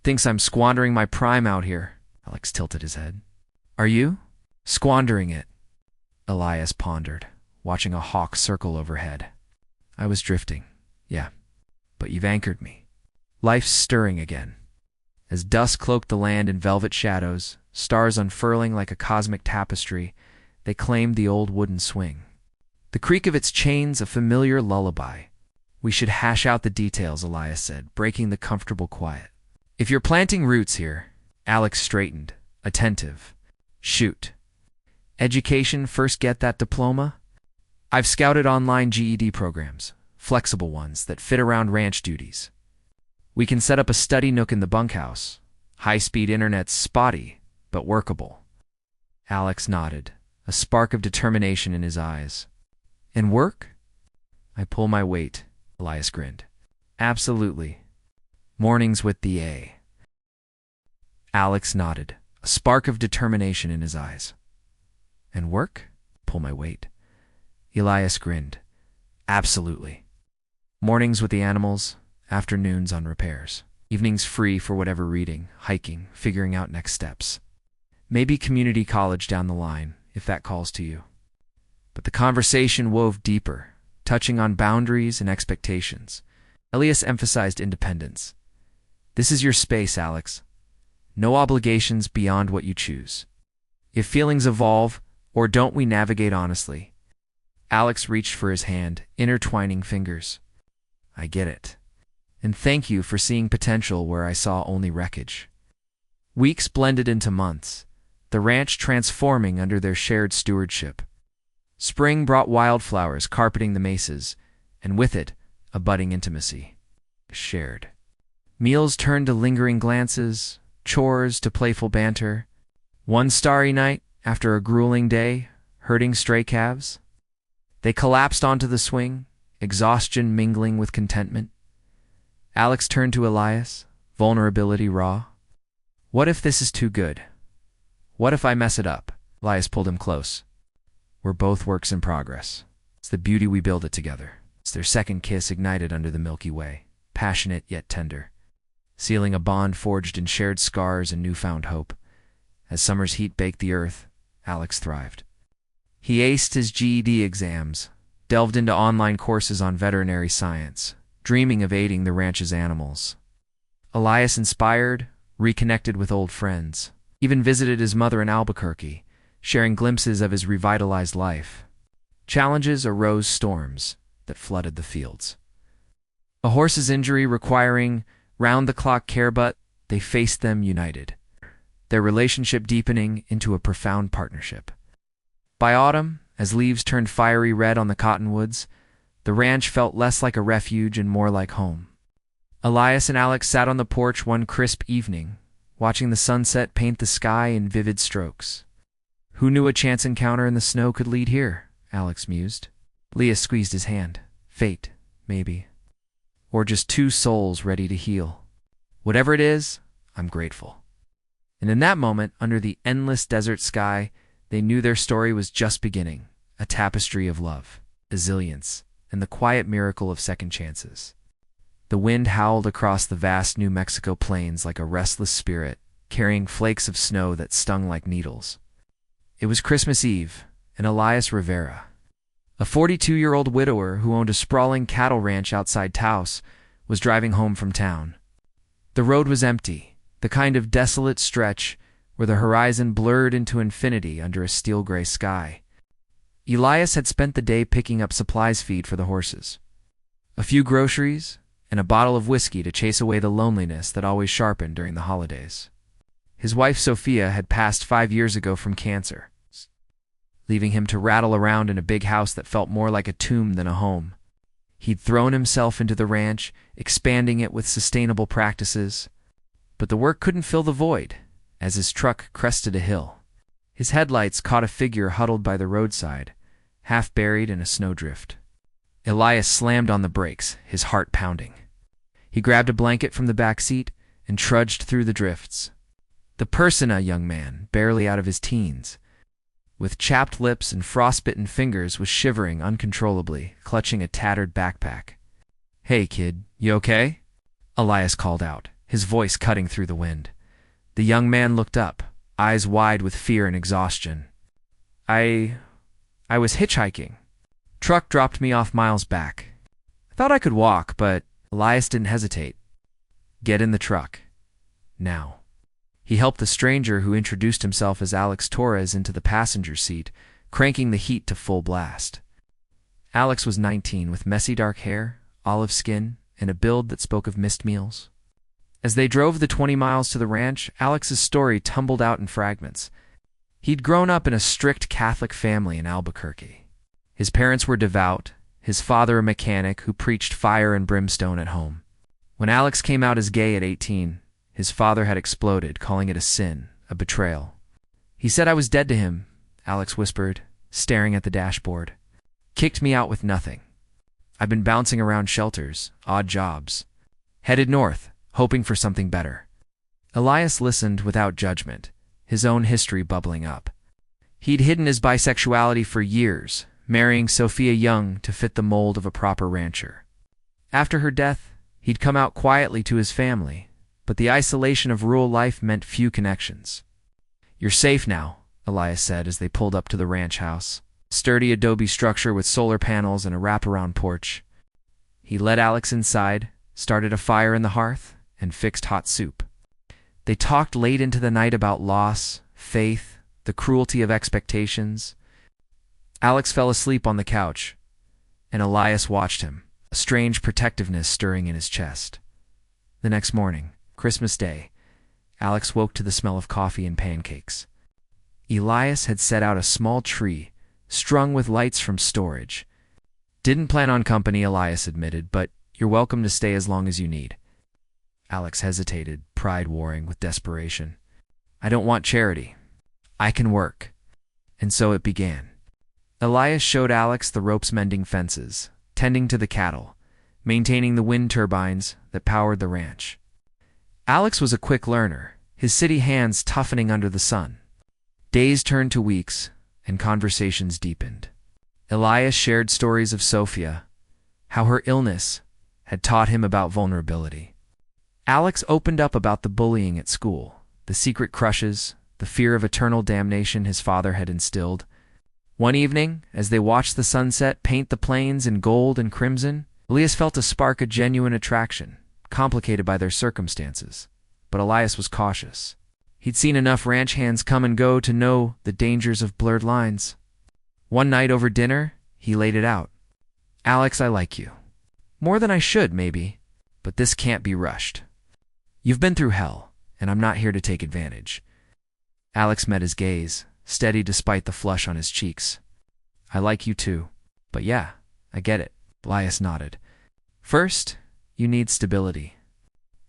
Thinks I'm squandering my prime out here. Alex tilted his head. Are you? Squandering it, Elias pondered, watching a hawk circle overhead. I was drifting, yeah, but you've anchored me. Life's stirring again. As dusk cloaked the land in velvet shadows, stars unfurling like a cosmic tapestry, they claimed the old wooden swing. The creak of its chains a familiar lullaby. We should hash out the details, Elias said, breaking the comfortable quiet. If you're planting roots here, Alex straightened, attentive. Shoot. Education, first get that diploma? I've scouted online GED programs, flexible ones that fit around ranch duties. We can set up a study nook in the bunkhouse. High-speed internet's spotty, but workable. Alex nodded, a spark of determination in his eyes. And work? I pull my weight, Elias grinned. Absolutely. Mornings with the A. Alex nodded, a spark of determination in his eyes. And work? Pull my weight. Elias grinned. Absolutely. Mornings with the animals, afternoons on repairs. Evenings free for whatever reading, hiking, figuring out next steps. Maybe community college down the line, if that calls to you. But the conversation wove deeper, touching on boundaries and expectations. Elias emphasized independence. This is your space, Alex. No obligations beyond what you choose. If feelings evolve, or don't we navigate honestly? Alex reached for his hand, intertwining fingers. I get it. And thank you for seeing potential where I saw only wreckage. Weeks blended into months, the ranch transforming under their shared stewardship. Spring brought wildflowers carpeting the mesas, and with it, a budding intimacy. Shared. Meals turned to lingering glances, chores to playful banter. One starry night, after a grueling day, herding stray calves. They collapsed onto the swing, exhaustion mingling with contentment. Alex turned to Elias, vulnerability raw. What if this is too good? What if I mess it up? Elias pulled him close. We're both works in progress. It's the beauty we build it together. It's their second kiss ignited under the Milky Way, passionate yet tender, sealing a bond forged in shared scars and newfound hope. As summer's heat baked the earth, Alex thrived. He aced his GED exams, delved into online courses on veterinary science, dreaming of aiding the ranch's animals. Elias inspired, reconnected with old friends, even visited his mother in Albuquerque, sharing glimpses of his revitalized life. Challenges arose storms that flooded the fields. A horse's injury requiring round-the-clock care, but they faced them united, their relationship deepening into a profound partnership. By autumn, as leaves turned fiery red on the cottonwoods, the ranch felt less like a refuge and more like home. Elias and Alex sat on the porch one crisp evening, watching the sunset paint the sky in vivid strokes. Who knew a chance encounter in the snow could lead here? Alex mused. Leah squeezed his hand. Fate, maybe. Or just two souls ready to heal. Whatever it is, I'm grateful. And in that moment, under the endless desert sky, they knew their story was just beginning, a tapestry of love, resilience, and the quiet miracle of second chances. The wind howled across the vast New Mexico plains like a restless spirit, carrying flakes of snow that stung like needles. It was Christmas Eve, and Elias Rivera, a 42-year-old widower who owned a sprawling cattle ranch outside Taos, was driving home from town. The road was empty, the kind of desolate stretch where the horizon blurred into infinity under a steel-gray sky. Elias had spent the day picking up supplies feed for the horses. A few groceries, and a bottle of whiskey to chase away the loneliness that always sharpened during the holidays. His wife Sophia had passed 5 years ago from cancer, leaving him to rattle around in a big house that felt more like a tomb than a home. He'd thrown himself into the ranch, expanding it with sustainable practices, but the work couldn't fill the void. As his truck crested a hill, his headlights caught a figure huddled by the roadside, half buried in a snowdrift. Elias slammed on the brakes, his heart pounding. He grabbed a blanket from the back seat and trudged through the drifts. The person, a young man, barely out of his teens, with chapped lips and frostbitten fingers, was shivering uncontrollably, clutching a tattered backpack. "Hey, kid, you okay?" Elias called out, his voice cutting through the wind. The young man looked up, eyes wide with fear and exhaustion. I was hitchhiking. Truck dropped me off miles back. I thought I could walk, but Elias didn't hesitate. "Get in the truck. Now." He helped the stranger, who introduced himself as Alex Torres, into the passenger seat, cranking the heat to full blast. Alex was 19, with messy dark hair, olive skin, and a build that spoke of missed meals. As they drove the 20 miles to the ranch, Alex's story tumbled out in fragments. He'd grown up in a strict Catholic family in Albuquerque. His parents were devout, his father a mechanic who preached fire and brimstone at home. When Alex came out as gay at 18, his father had exploded, calling it a sin, a betrayal. "He said I was dead to him," Alex whispered, staring at the dashboard. "Kicked me out with nothing. I've been bouncing around shelters, odd jobs. Headed north, hoping for something better." Elias listened without judgment, his own history bubbling up. He'd hidden his bisexuality for years, marrying Sophia Young to fit the mold of a proper rancher. After her death, he'd come out quietly to his family, but the isolation of rural life meant few connections. "You're safe now," Elias said as they pulled up to the ranch house, sturdy adobe structure with solar panels and a wraparound porch. He led Alex inside, started a fire in the hearth, and fixed hot soup. They talked late into the night about loss, faith, the cruelty of expectations. Alex fell asleep on the couch, and Elias watched him, a strange protectiveness stirring in his chest. The next morning, Christmas Day, Alex woke to the smell of coffee and pancakes. Elias had set out a small tree, strung with lights from storage. "Didn't plan on company," Elias admitted, "but you're welcome to stay as long as you need." Alex hesitated, pride warring with desperation. "I don't want charity. I can work." And so it began. Elias showed Alex the ropes mending fences, tending to the cattle, maintaining the wind turbines that powered the ranch. Alex was a quick learner, his city hands toughening under the sun. Days turned to weeks, and conversations deepened. Elias shared stories of Sophia, how her illness had taught him about vulnerability. Alex opened up about the bullying at school, the secret crushes, the fear of eternal damnation his father had instilled. One evening, as they watched the sunset paint the plains in gold and crimson, Elias felt a spark of genuine attraction, complicated by their circumstances. But Elias was cautious. He'd seen enough ranch hands come and go to know the dangers of blurred lines. One night over dinner, he laid it out. "Alex, I like you. More than I should, maybe, but this can't be rushed. You've been through hell, and I'm not here to take advantage." Alex met his gaze, steady despite the flush on his cheeks. "I like you too. But yeah, I get it." Elias nodded. "First, you need stability.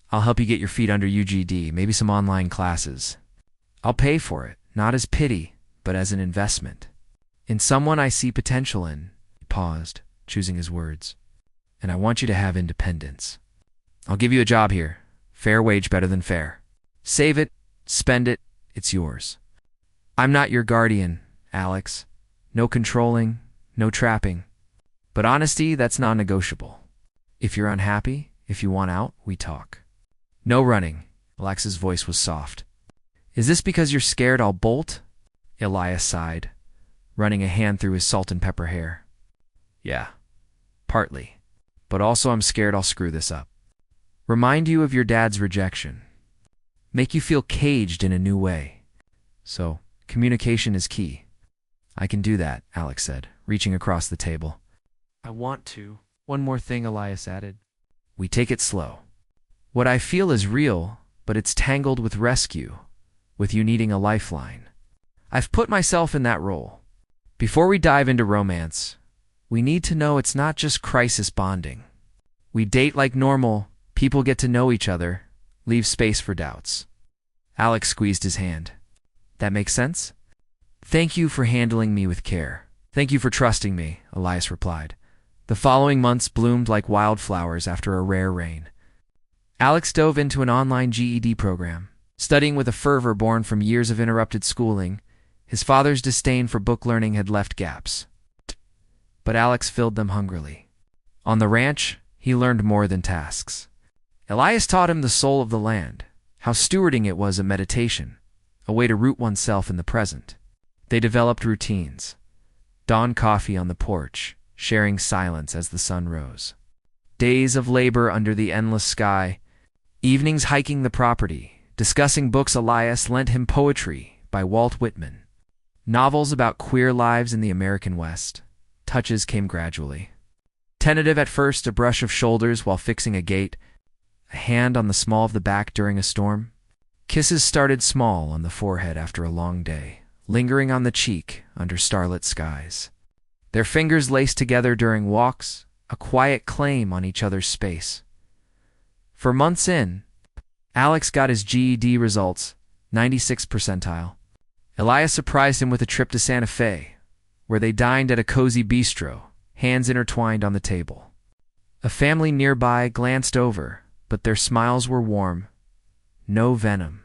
I'll help you get your feet under UGD, maybe some online classes. I'll pay for it, not as pity, but as an investment. In someone I see potential in." He paused, choosing his words. "And I want you to have independence. I'll give you a job here. Fair wage better than fair. Save it, spend it, it's yours. I'm not your guardian, Alex. No controlling, no trapping. But honesty, that's non-negotiable. If you're unhappy, if you want out, we talk. No running." Alex's voice was soft. "Is this because you're scared I'll bolt?" Elias sighed, running a hand through his salt and pepper hair. "Yeah, partly. But also I'm scared I'll screw this up. Remind you of your dad's rejection. Make you feel caged in a new way. So, communication is key." "I can do that," Alex said, reaching across the table. "I want to." "One more thing," Elias added. "We take it slow. What I feel is real, but it's tangled with rescue, with you needing a lifeline. I've put myself in that role. Before we dive into romance, we need to know it's not just crisis bonding. We date like normal, people get to know each other, leave space for doubts." Alex squeezed his hand. "That makes sense?" "Thank you for handling me with care. Thank you for trusting me," Elias replied. The following months bloomed like wildflowers after a rare rain. Alex dove into an online GED program, studying with a fervor born from years of interrupted schooling. His father's disdain for book learning had left gaps, but Alex filled them hungrily. On the ranch, he learned more than tasks. Elias taught him the soul of the land, how stewarding it was a meditation, a way to root oneself in the present. They developed routines. Dawn coffee on the porch, sharing silence as the sun rose. Days of labor under the endless sky. Evenings hiking the property, discussing books. Elias lent him Poetry by Walt Whitman, novels about queer lives in the American West. Touches came gradually. Tentative at first, a brush of shoulders while fixing a gate, a hand on the small of the back during a storm. Kisses started small on the forehead after a long day, lingering on the cheek under starlit skies. Their fingers laced together during walks, a quiet claim on each other's space. For months in, Alex got his GED results, 96th percentile. Elias surprised him with a trip to Santa Fe, where they dined at a cozy bistro, hands intertwined on the table. A family nearby glanced over, but their smiles were warm. No venom.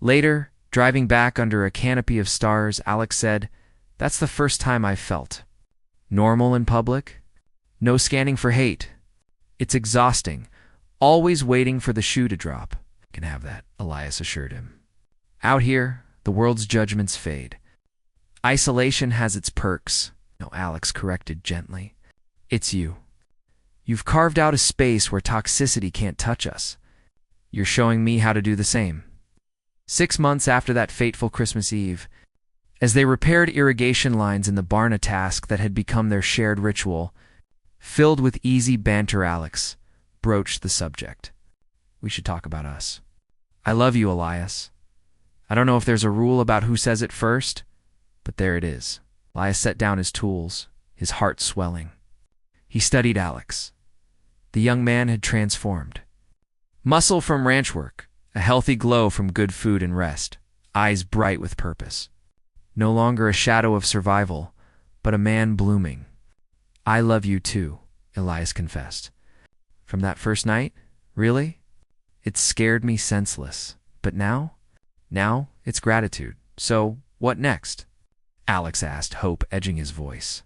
Later, driving back under a canopy of stars, Alex said, "That's the first time I've felt normal in public. No scanning for hate. It's exhausting, always waiting for the shoe to drop." "Can have that," Elias assured him. "Out here, the world's judgments fade. Isolation has its perks." "No," Alex corrected gently. "It's you. You've carved out a space where toxicity can't touch us. You're showing me how to do the same." 6 months after that fateful Christmas Eve, as they repaired irrigation lines in the barn, a task that had become their shared ritual, filled with easy banter, Alex broached the subject. "We should talk about us. I love you, Elias. I don't know if there's a rule about who says it first, but there it is." Elias set down his tools, his heart swelling. He studied Alex. The young man had transformed. Muscle from ranch work, a healthy glow from good food and rest, eyes bright with purpose. No longer a shadow of survival, but a man blooming. "I love you too," Elias confessed. "From that first night? Really? It scared me senseless. But now? Now it's gratitude. So, what next?" Alex asked, hope edging his voice.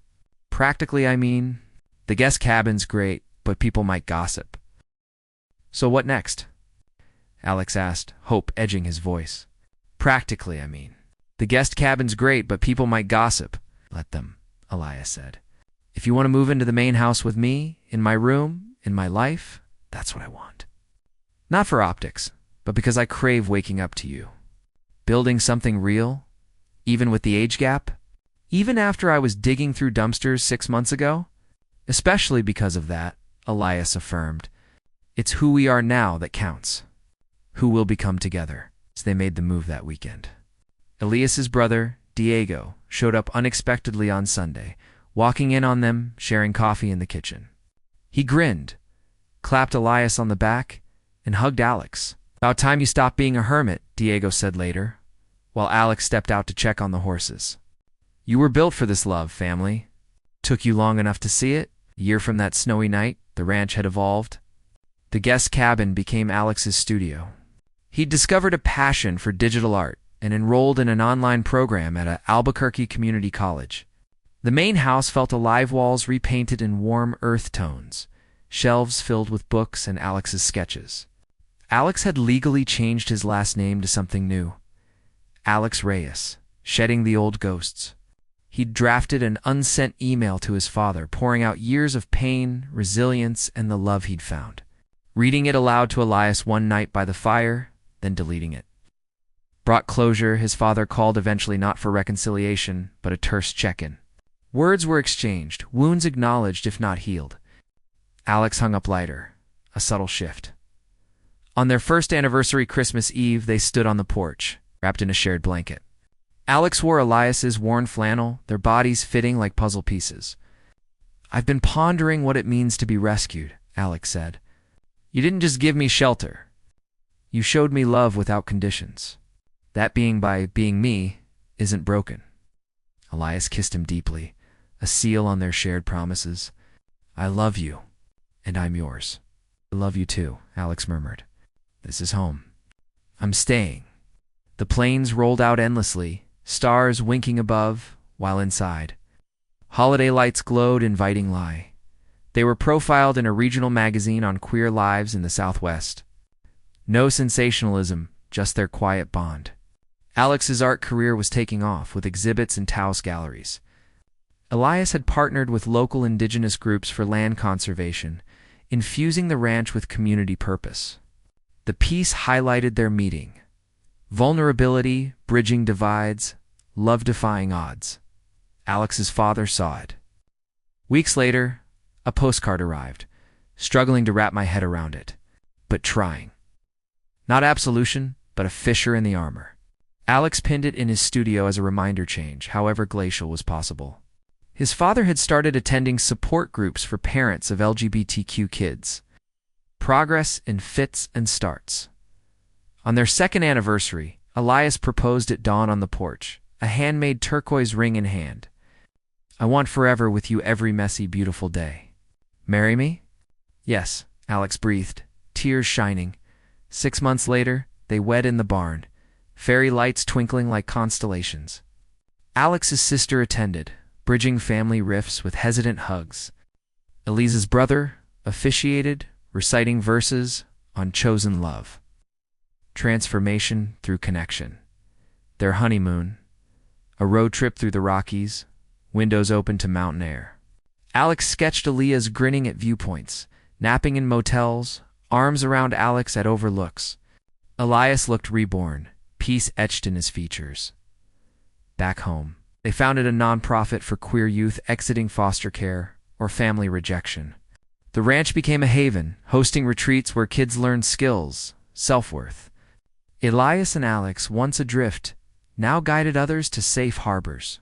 "Practically, I mean, the guest cabin's great, but people might gossip." "So what next?" Alex asked, hope edging his voice. "Practically, I mean, the guest cabin's great, but people might gossip." "Let them," Elias said. "If you want to move into the main house with me, in my room, in my life, that's what I want. Not for optics, but because I crave waking up to you. Building something real, even with the age gap, even after I was digging through dumpsters 6 months ago. Especially because of that," Elias affirmed. "It's who we are now that counts. Who we'll become together." So they made the move that weekend. Elias's brother, Diego, showed up unexpectedly on Sunday, walking in on them, sharing coffee in the kitchen. He grinned, clapped Elias on the back, and hugged Alex. "About time you stopped being a hermit," Diego said later, while Alex stepped out to check on the horses. "You were built for this love, family. Took you long enough to see it?" A year from that snowy night, the ranch had evolved. The guest cabin became Alex's studio. He'd discovered a passion for digital art and enrolled in an online program at Albuquerque Community College. The main house felt alive, walls repainted in warm earth tones, shelves filled with books and Alex's sketches. Alex had legally changed his last name to something new, Alex Reyes, shedding the old ghosts. He'd drafted an unsent email to his father, pouring out years of pain, resilience, and the love he'd found. Reading it aloud to Elias one night by the fire, then deleting it. Brought closure, his father called eventually, not for reconciliation, but a terse check-in. Words were exchanged, wounds acknowledged if not healed. Alex hung up lighter, a subtle shift. On their first anniversary Christmas Eve, they stood on the porch, wrapped in a shared blanket. Alex wore Elias's worn flannel, their bodies fitting like puzzle pieces. "I've been pondering what it means to be rescued," Alex said. "You didn't just give me shelter. You showed me love without conditions. That being by being me isn't broken." Elias kissed him deeply, a seal on their shared promises. "I love you, and I'm yours." I love you too, Alex murmured. This is home. I'm staying. The planes rolled out endlessly, stars winking above, while inside holiday lights glowed, inviting lie. They were profiled in a regional magazine on queer lives in the Southwest. No sensationalism, just their quiet bond. Alex's art career was taking off with exhibits in Taos galleries. Elias had partnered with local indigenous groups for land conservation, infusing the ranch with community purpose. The piece highlighted their meeting. Vulnerability, bridging divides, love-defying odds. Alex's father saw it. Weeks later, a postcard arrived, struggling to wrap my head around it, but trying. Not absolution, but a fissure in the armor. Alex pinned it in his studio as a reminder change, however glacial was possible. His father had started attending support groups for parents of LGBTQ kids. Progress in fits and starts. On their second anniversary, Elias proposed at dawn on the porch, a handmade turquoise ring in hand. I want forever with you every messy, beautiful day. Marry me? Yes, Alex breathed, tears shining. 6 months later, they wed in the barn, fairy lights twinkling like constellations. Alex's sister attended, bridging family rifts with hesitant hugs. Elise's brother officiated, reciting verses on chosen love. Transformation through connection. Their honeymoon, a road trip through the Rockies, windows open to mountain air. Alex sketched Elias grinning at viewpoints, napping in motels, arms around Alex at overlooks. Elias looked reborn, peace etched in his features. Back home, they founded a nonprofit for queer youth exiting foster care or family rejection. The ranch became a haven, hosting retreats where kids learned skills, self-worth. Elias and Alex, once adrift, now guided others to safe harbors.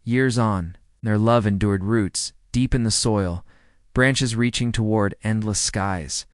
Years on, their love endured roots deep in the soil, branches reaching toward endless skies.